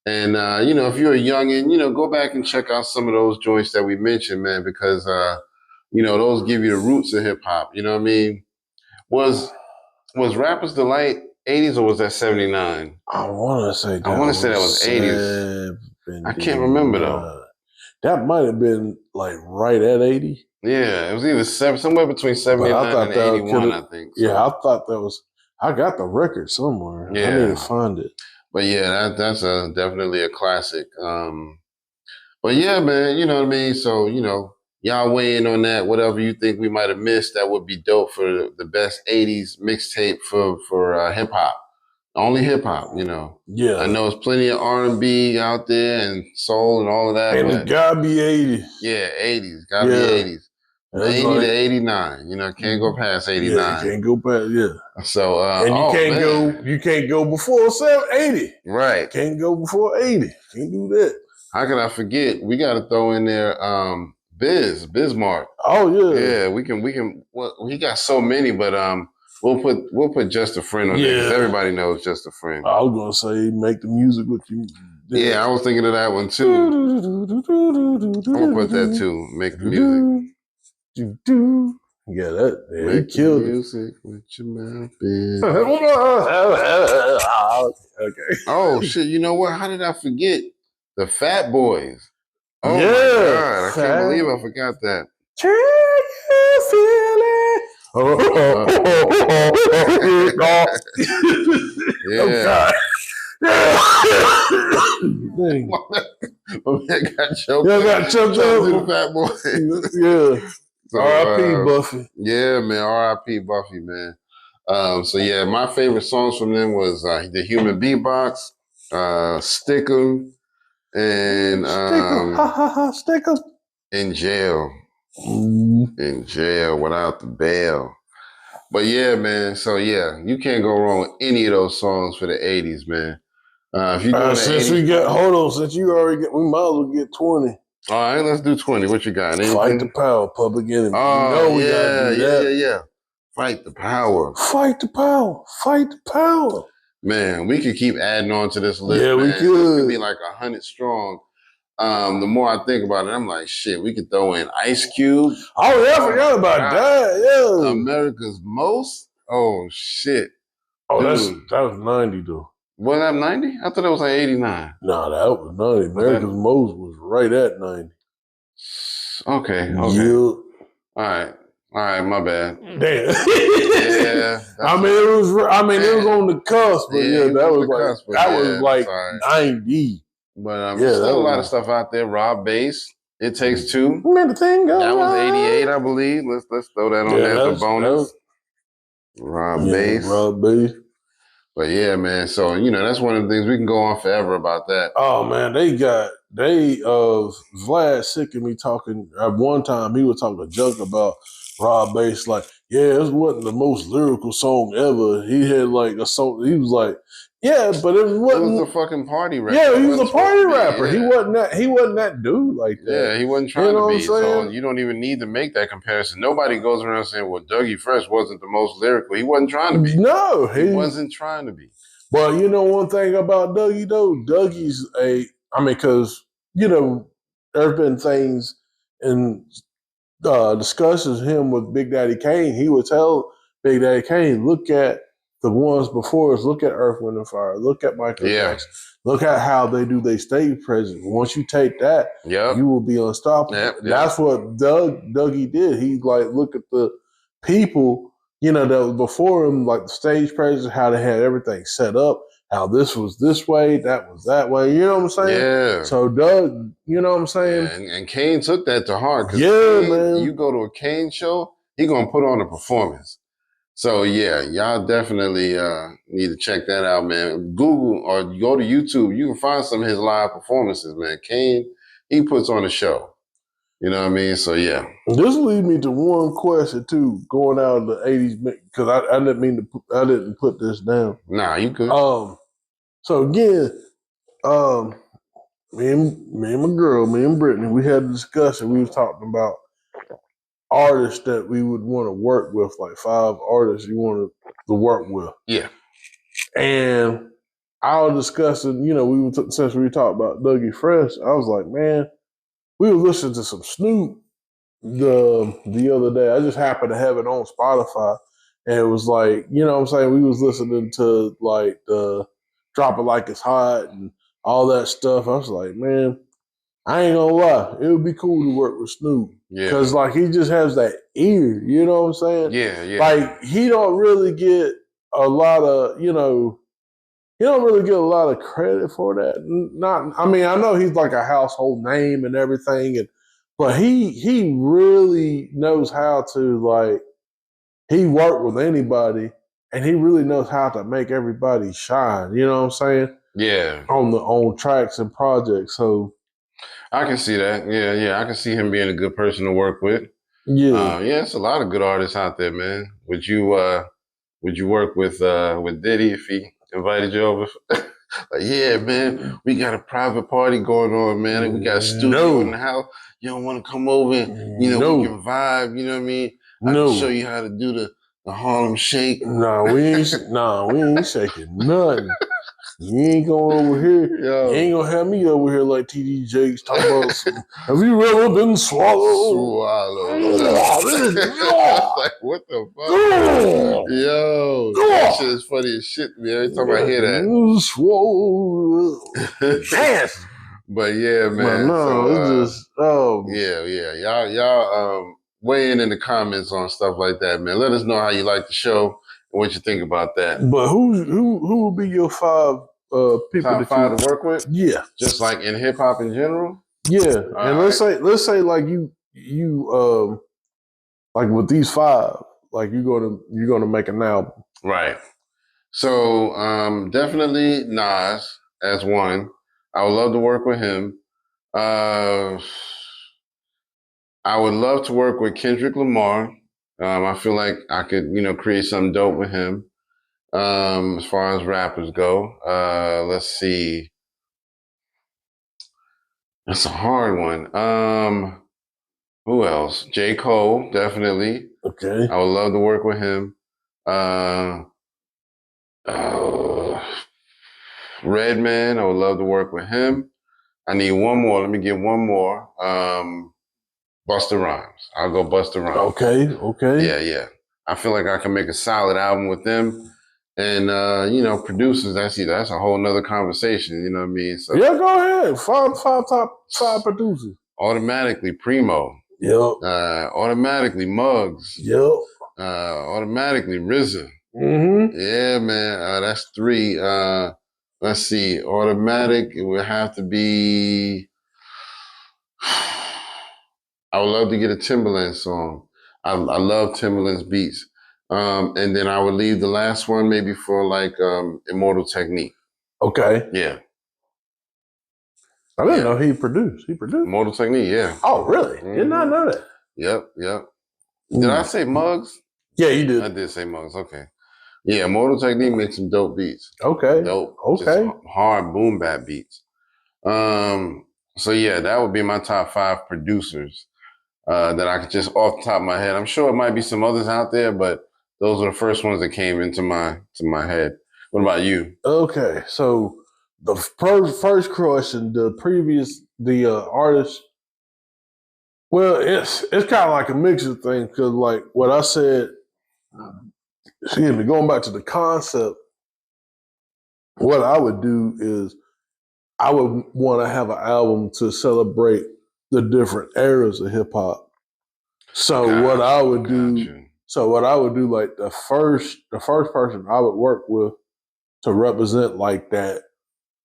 And, if you're a youngin', go back and check out some of those joints that we mentioned, man, because, those give you the roots of hip hop. You know what I mean? Was Rapper's Delight 80s or was that 79? I want to say that was 80s. I can't remember, though. That might have been, like, right at 80. Yeah, it was either somewhere between 79 and 81, I think. So. Yeah, I thought that was... I got the record somewhere. Yeah. I need to find it. But yeah, that's definitely a classic. But yeah, man, you know what I mean? So, y'all weigh in on that. Whatever you think we might have missed, that would be dope for the best 80s mixtape for hip hop. Only hip hop, Yeah. I know there's plenty of R&B out there and soul and all of that. And but it gotta be 80. yeah, 80s. Gotta be Yeah. 80s. From That's 80 like- to 89. Can't go past 89. Yeah, you can't go past, yeah. So And you can't go before 80. Right. Can't go before 80. Can't do that. How could I forget? We gotta throw in there Bismarck. Oh yeah. Yeah, we can well, he got so many, but we'll put Just a Friend on there because Yeah. everybody knows Just a Friend. I was gonna say make the music with you. Yeah, I was thinking of that one too. I'm gonna put that too. Make the music. Yeah, that he Make killed the it. music with your mouth in. Okay. Oh shit! You know what? How did I forget the Fat Boys? Oh my Yeah, god! I Fat- can't believe I forgot that. Can you feel it? Yeah. Oh God. Dang. My man got choked. Yeah, got choked Shout out to up. the Fat Boys. Yeah. So, R.I.P. Buffy. Yeah, man. R.I.P. Buffy, man. So yeah, my favorite songs from them was the Human Beatbox, Stick 'em, and Stick 'em. In Jail. Mm. In Jail without the bail. But yeah, man. So yeah, you can't go wrong with any of those songs for the 80s, man. If you doing Since 80s, we got, hold on, since you already get, we might as well get 20. all right, let's do 20. What you got? Anything? Fight the power, Public Enemy. Oh, we gotta do that. yeah. Fight the power. Fight the power. Fight the power. Man, we could keep adding on to this list. Yeah, we man. This could. could be like 100 strong. The more I think about it, I'm like, shit, we could throw in Ice Cube. Oh, yeah, I forgot about God. that. Yeah. America's Most. Oh, shit. Oh, Dude. that was 90, though. Was that 90? I thought it was like 89. No, that was 90. America's Most was right at 90. Okay. Yeah. All right, my bad. Damn. Yeah. it was on the cusp, but Yeah, yeah, that on was the like cusp, but that yeah, was like sorry. 90. But Yeah, still that a lot of was- stuff out there. Rob Bass. It Takes Two. Man, the thing goes That was on. 88, I believe. Let's throw that on Yeah, there as a that's- bonus. Rob Bass. Rob Bass. But yeah, man. So, that's one of the things we can go on forever about that. Oh man, Vlad sick of me talking. At one time, he was talking junk about Rob Bass, like, yeah, this wasn't the most lyrical song ever. He had like a song. He was like, yeah, but it It wasn't. was a fucking party rapper. Yeah, It he was a wasn't party supposed to be, rapper. yeah. He wasn't that dude like that. Yeah, he wasn't trying know to what be. I'm So saying? you don't even need to make that comparison. Nobody goes around saying, well, Dougie Fresh wasn't the most lyrical. He wasn't trying to be. No, He wasn't trying to be. But you know one thing about Dougie though, because there's been things in discussions him with Big Daddy Kane. He would tell Big Daddy Kane, look at the ones before us. Look at Earth, Wind and Fire. Look at Michael Yeah. Jackson. Look at how they do their stage presence. Once you take that, Yep. you will be unstoppable. Yep. That's what Dougie did. He look at the people, that was before him, like the stage presence, how they had everything set up, how this was this way, that was that way. You know what I'm saying? Yeah. So Doug, you know what I'm saying? And Kane took that to heart. 'Cause Yeah, Kane, man. You go to a Kane show, he gonna put on a performance. So yeah, y'all definitely need to check that out, man. Google or go to YouTube. You can find some of his live performances, man. Kane, he puts on a show. You know what I mean? So yeah. This leads me to one question too, going out of the '80s, because I didn't put this down. Nah, you could. So again, me and my girl, me and Brittany, we had a discussion. We was talking about artists that we would want to work with, like 5 artists you wanted to work with. Yeah. And I was discussing, since we talked about Dougie Fresh, I was like, man, we were listening to some Snoop the other day. I just happened to have it on Spotify. And it was like, you know what I'm saying? We was listening to like the Drop It Like It's Hot and all that stuff. I was like, man, I ain't gonna lie. It would be cool to work with Snoop. Yeah. Because like he just has that ear, you know what I'm saying? Yeah, yeah. Like he don't really get a lot of, he don't really get a lot of credit for that. Not, I mean, I know he's like a household name and everything, but he really knows how to like. He worked with anybody, and he really knows how to make everybody shine. You know what I'm saying? Yeah. On tracks and projects. So I can see that. Yeah. I can see him being a good person to work with. yeah. It's a lot of good artists out there, man. Would you work with Diddy if he invited you over? Like, yeah, man, we got a private party going on, man. And we got a studio in the house. You don't want to come over and, we can vibe, you know what I mean? I can show you how to do the Harlem Shake. We ain't shaking nothing. You ain't going over here. Yo. You ain't gonna have me over here like TD Jakes talking about have you ever been swallowed? Like, what the fuck? Yo, that shit is funny as shit to me every time I hear that. Swallowed. Yes. But yeah, man. But no, it's just yeah. Y'all weigh in the comments on stuff like that, man. Let us know how you like the show and what you think about that. But who will be your 5 people top 5 to work with? Yeah, just like in hip hop in general. Yeah, and let's say like you like with these 5, like you're gonna make an album, right? So definitely Nas as one. I would love to work with him. I would love to work with Kendrick Lamar. I feel like I could, create something dope with him. As far as rappers go, let's see. That's a hard one. Who else? J. Cole, definitely. Okay. I would love to work with him. Redman, I would love to work with him. I need one more. Let me get one more. Busta Rhymes. I'll go Busta Rhymes. Okay. Yeah. I feel like I can make a solid album with them. And, producers, that's a whole nother conversation, you know what I mean? So, yeah, go ahead. Top 5 producers. Automatically Primo. Yep. Automatically Muggs. Yep. Automatically RZA. Mm-hmm. Yeah, man. That's 3. Let's see. Automatic, it would have to be... I would love to get a Timbaland song. I love Timbaland's beats. And then I would leave the last one maybe for like Immortal Technique. Okay. Yeah. I didn't know he produced. He produced? Immortal Technique, yeah. Oh, really? Mm-hmm. Did not know that. Yep. Did I say Muggs? Yeah, you did. I did say Muggs, okay. Yeah, Immortal Technique makes some dope beats. Okay. Dope. Okay. Just hard boom bap beats. So yeah, that would be my top 5 producers that I could just off the top of my head. I'm sure it might be some others out there, but those are the first ones that came into my head. What about you? Okay, so the first question, the artist. Well, it's kind of like a mix of things because, like what I said, excuse me, going back to the concept, what I would do is I would want to have an album to celebrate the different eras of hip hop. So what I would do, like the first person I would work with to represent like that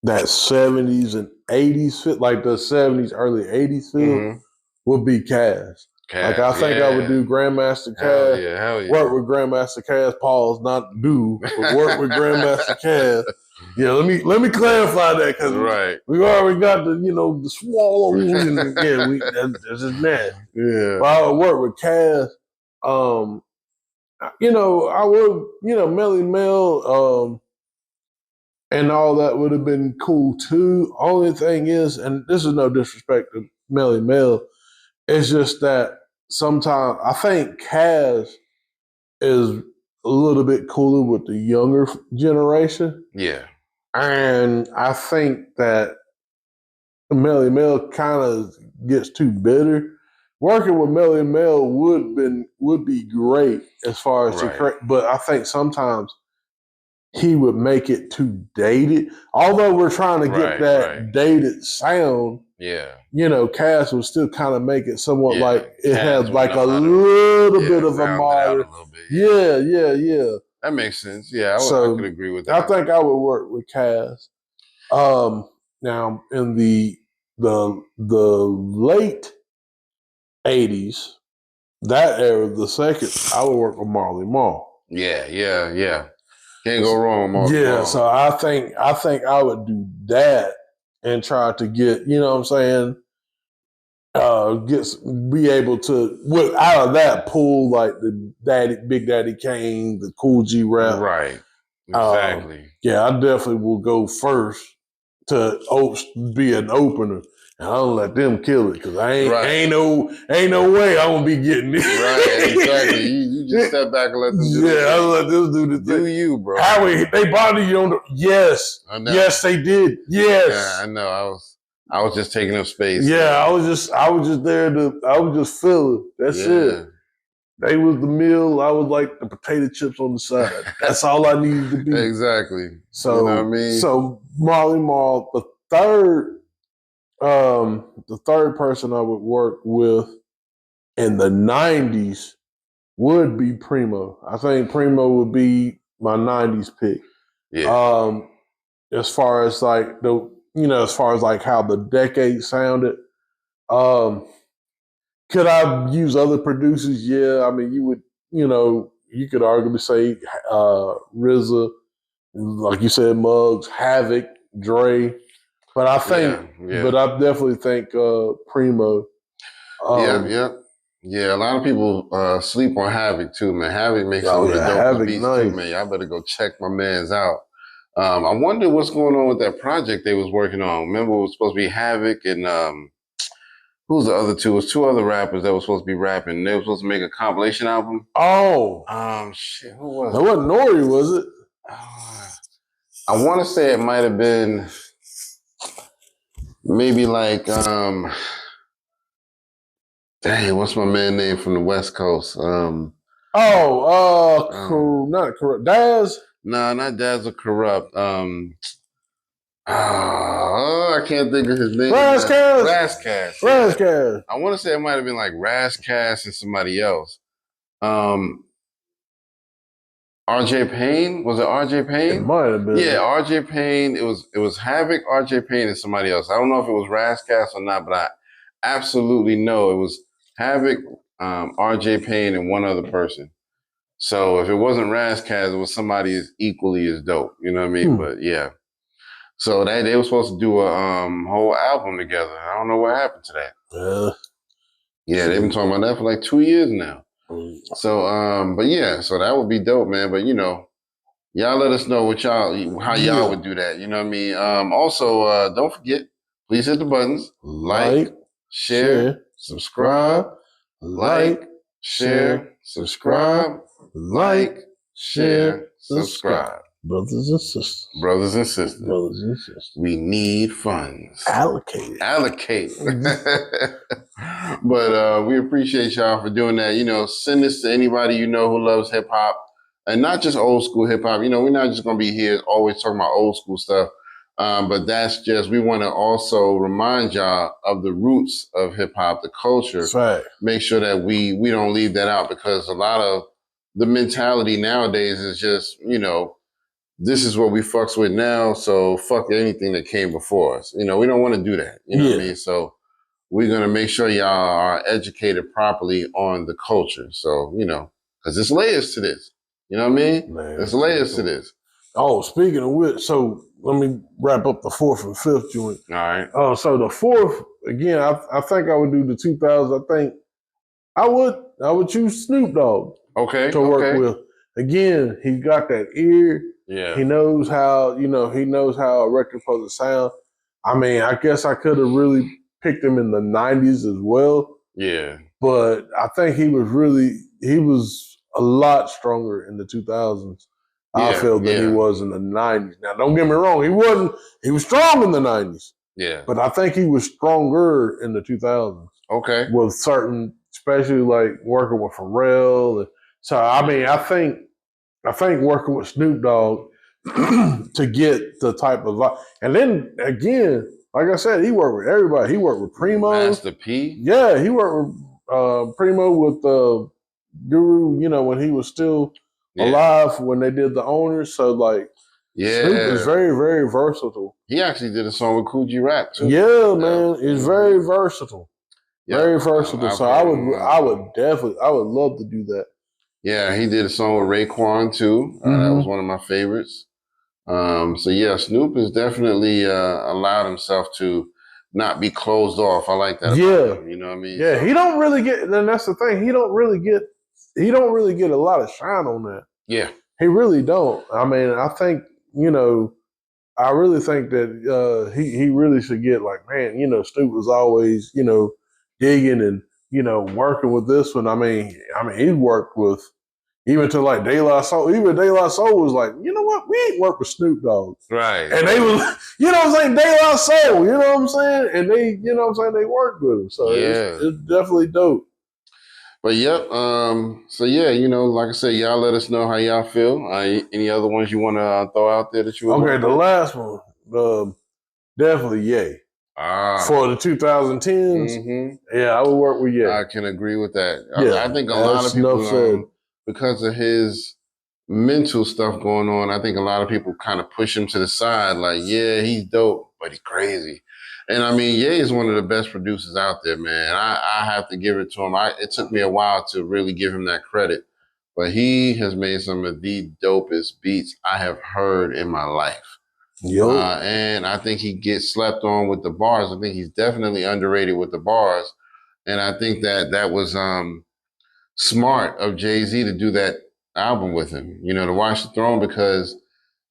70s and 80s fit, like the 70s, early 80s feel, would be Cass. Like I think I would do Grandmaster Cass. Hell yeah. Work with Grandmaster Cass. Pause, not do, but work with Grandmaster Cass. Yeah, let me clarify that because we already got the swallow and that's just nasty. Yeah, but I would work with Cass. I would Melly Mel, and all that would have been cool too. Only thing is, and this is no disrespect to Melly Mel, it's just that sometimes I think Cass is a little bit cooler with the younger generation. Yeah. And I think that Melly Mel kind of gets too bitter. Working with Melly Mel would be great as far as but I think sometimes he would make it too dated. Although we're trying to get that dated sound, Cass would still kind of make it somewhat like it has like a little bit of a modern. Yeah. That makes sense. Yeah, So I could agree with I that. think I would work with Cass. Now in the late '80s, that era, the second, I would work with Marley Marl. Yeah. Can't go wrong with Marley Yeah, Marl. so I think I would do that and try to get, you know what I'm saying, be able to out of that pull like the Big Daddy Kane, the Cool G rap. Right. Exactly. Yeah, I definitely will go first to be an opener. And I don't let them kill it because ain't no way I'm gonna be getting it. Right, exactly. You just step back and let them do Yeah, I'll let them do the Do thing. you, bro? Howie, they bothered you on the yes. I know. Yes, they did. Yes. Yeah, I know. I was just taking up space. Yeah, I was just there I was just feeling. That's it. They was the meal. I was like the potato chips on the side. That's all I needed to be. Exactly. So, you know what I mean? So Marley Marl, the third person I would work with in the '90s would be Primo. I think Primo would be my '90s pick. Yeah. As far as like as far as like how the decade sounded. Could I use other producers? Yeah, I mean, you could arguably say RZA, like you said, Muggs, Havoc, Dre, but I think, but I definitely think Primo. Yeah, a lot of people sleep on Havoc too, man. Havoc makes some dope beats too, man. Y'all better go check my man's out. I wonder what's going on with that project they was working on. Remember, it was supposed to be Havoc and who's the other two? It was two other rappers that were supposed to be rapping. They were supposed to make a compilation album. Oh, shit, who was it? That wasn't Nori, was it? I want to say it might have been maybe like dang, what's my man name from the West Coast? Not Corrupt. Daz? No, not Daz or Corrupt. I can't think of his name. Razzcast. I want to say it might have been like Razzcast and somebody else. RJ Payne? Was it RJ Payne? It might have been. Yeah, RJ Payne. It was Havoc, RJ Payne, and somebody else. I don't know if it was Razzcast or not, but I absolutely know it was Havoc, RJ Payne, and one other person. So if it wasn't Razzcast, it was somebody as equally as dope. You know what I mean? But yeah. So they were supposed to do a whole album together. I don't know what happened to that. Yeah, they've been talking about that for like 2 years now. So, but yeah, so that would be dope, man. But y'all let us know how y'all would do that. You know what I mean? Also, don't forget, please hit the buttons. Like, share, subscribe. Like, share, subscribe. Like, share, subscribe. Brothers and sisters. Brothers and sisters. We need funds. Allocate. But we appreciate y'all for doing that. Send this to anybody you know who loves hip hop. And not just old school hip hop. We're not just going to be here always talking about old school stuff. But that's just, we want to also remind y'all of the roots of hip hop, the culture. Right. Make sure that we don't leave that out, because a lot of the mentality nowadays is just, this is what we fucks with now, so fuck anything that came before us. We don't want to do that. You know what I mean? So we're going to make sure y'all are educated properly on the culture. So, because there's layers to this. You know what I mean? There's layers to this. Oh, speaking of which, so let me wrap up the fourth and fifth joint. All right. So the fourth, again, I think I would do the 2000s. I think I would choose Snoop Dogg. To work with. Again, he got that ear. Yeah. He knows how, he knows how a record supposed to sound. I mean, I guess I could have really picked him in the '90s as well. Yeah. But I think he was a lot stronger in the 2000s. I feel than he was in the '90s. Now, don't get me wrong, he was strong in the '90s. Yeah. But I think he was stronger in the 2000s. Okay. With certain, especially like working with Pharrell. So, I mean, I think working with Snoop Dogg to get the type of, and then again, like I said, he worked with everybody. He worked with Primo. Master P. Yeah, he worked with Primo with Guru, when he was still Alive when they did the owners. So like, Snoop is very, very versatile. He actually did a song with Cool G Rap too. Yeah, man, it's very versatile. Very versatile. So I would love to do that. Yeah, he did a song with Raekwon too. That was one of my favorites. So yeah, Snoop has definitely allowed himself to not be closed off. I like that. Yeah, you know what I mean. Yeah, so, he don't really get. And that's the thing. He don't really get a lot of shine on that. Yeah, he really don't. I mean, I think I really think that he really should get like, man, Snoop was always digging and working with this one. I mean, he worked with. Even to like De La Soul, even De La Soul was like, you know what? We ain't work with Snoop Dogg. Right. And they was, what I'm saying? De La Soul, you know what I'm saying? And they, what I'm saying? They worked with him. So it's definitely dope. But yep. So yeah, like I said, y'all let us know how y'all feel. Any other ones you want to throw out there that you Okay, the last one, definitely Ye. For the 2010s, yeah, I would work with Ye. I can agree with that. Yeah, I think a lot of people, because of his mental stuff going on, I think a lot of people kind of push him to the side. Like, yeah, he's dope, but he's crazy. And I mean, Ye is one of the best producers out there, man. I have to give it to him. It took me a while to really give him that credit, but he has made some of the dopest beats I have heard in my life. And I think he gets slept on with the bars. I think he's definitely underrated with the bars. And I think that was smart of Jay-Z to do that album with him, to Watch the Throne, because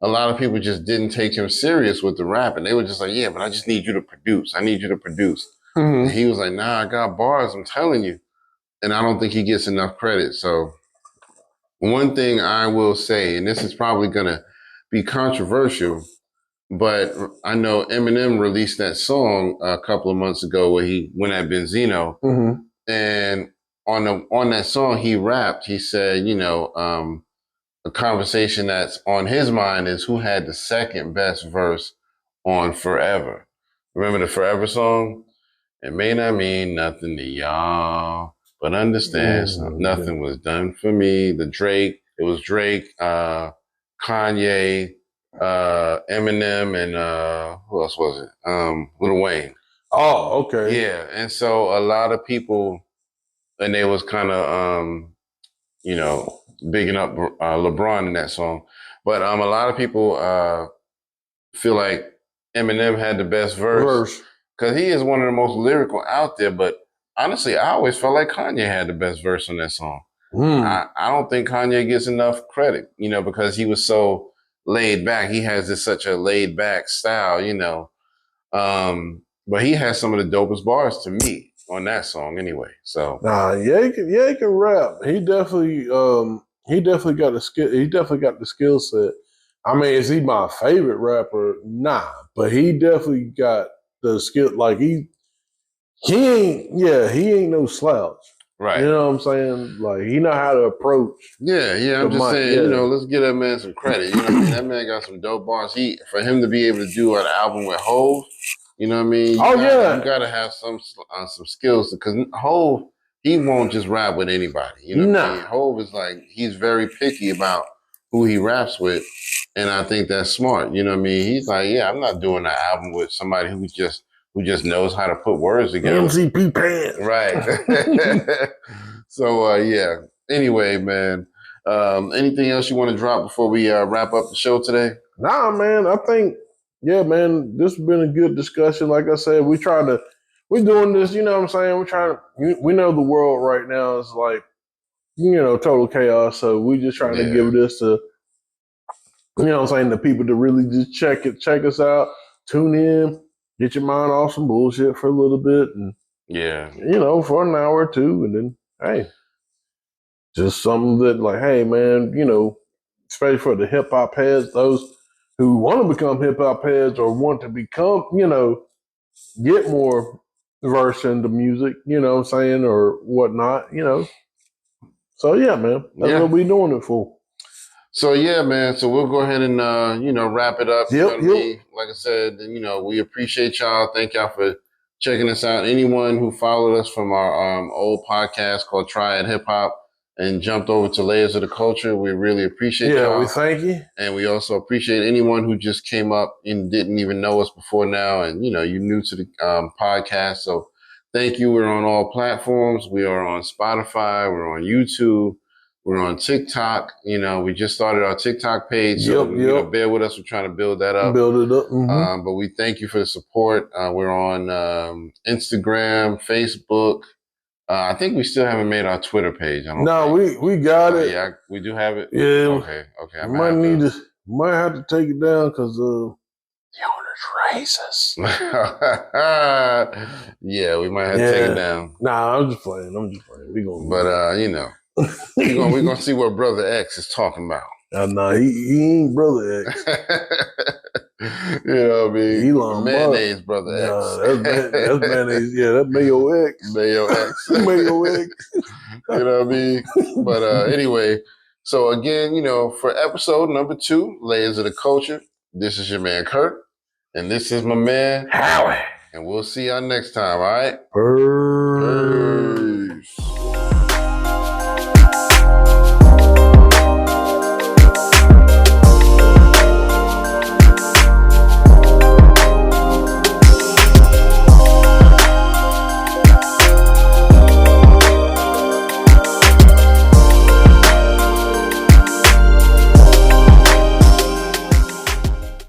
a lot of people just didn't take him serious with the rap. And they were just like, yeah, but I just need you to produce. I need you to produce. And he was like, nah, I got bars, I'm telling you. And I don't think he gets enough credit. So one thing I will say, and this is probably going to be controversial, but I know Eminem released that song a couple of months ago where he went at Benzino. And on that song, he rapped, he said, a conversation that's on his mind is who had the second best verse on Forever. Remember the Forever song? It may not mean nothing to y'all, but understand nothing was done for me. It was Drake, Kanye, Eminem, and who else was it? Lil Wayne. Oh, okay. Yeah, and so a lot of people, and they was kind of, bigging up LeBron in that song. But a lot of people feel like Eminem had the best verse because he is one of the most lyrical out there. But honestly, I always felt like Kanye had the best verse on that song. I don't think Kanye gets enough credit, because he was so laid back. He has such a laid back style, but he has some of the dopest bars to me on that song anyway. So he can rap. He definitely got the skill. He definitely got the skill set. I mean, is he my favorite rapper? Nah, but he definitely got the skill. Like he ain't no slouch. Right. You know what I'm saying? Like he know how to approach. Yeah. I'm just saying, let's give that man some credit. You know what I mean? That man got some dope bars. For him to be able to do an album with Hov, you know what I mean? You gotta have some skills, because Hov, he won't just rap with anybody. You know what I mean? Hov is like, he's very picky about who he raps with, and I think that's smart. You know what I mean? He's like, yeah, I'm not doing an album with somebody who just knows how to put words together. MCP Pants. Right. So, yeah. Anyway, man, anything else you want to drop before we wrap up the show today? Nah, man, I think, yeah, man, this has been a good discussion. Like I said, we're doing this, you know what I'm saying? We know the world right now is like, total chaos. So we just trying to give this to, you know what I'm saying, the people to really just check us out, tune in, get your mind off some bullshit for a little bit, and for an hour or two, and then hey, just something that like, hey man, especially for the hip hop heads, those who want to become hip hop heads or want to become, get more versed into music, you know what I'm saying, or whatnot, So yeah, man, that's what we doing it for. So yeah, man. So we'll go ahead and wrap it up. Yep. Like I said, we appreciate y'all. Thank y'all for checking us out. Anyone who followed us from our old podcast called Triad Hip Hop, and jumped over to Layers of the Culture. We really appreciate Yeah, y'all. we thank you. And we also appreciate anyone who just came up and didn't even know us before now. And, you're new to the podcast. So thank you. We're on all platforms. We are on Spotify. We're on YouTube. We're on TikTok. We just started our TikTok page. So, bear with us. We're trying to build that up. Build it up. Mm-hmm. But we thank you for the support. We're on Instagram, Facebook. I think we still haven't made our Twitter page. We got it. Yeah, we do have it. Yeah. Okay. I might have to take it down because the owner's racist. Yeah, we might have to take it down. Nah, I'm just playing. We gonna. But we're gonna see what Brother X is talking about. Nah, he ain't Brother X. You know what I mean? Elon Mayonnaise, Brother X. Nah, that's mayonnaise. Yeah, that's Mayo X. Mayo X. Mayo X. You know what I mean? But anyway, so again, for episode number 2, Layers of the Culture, this is your man Kurt, and this is my man Howie. And we'll see y'all next time, all right? Peace.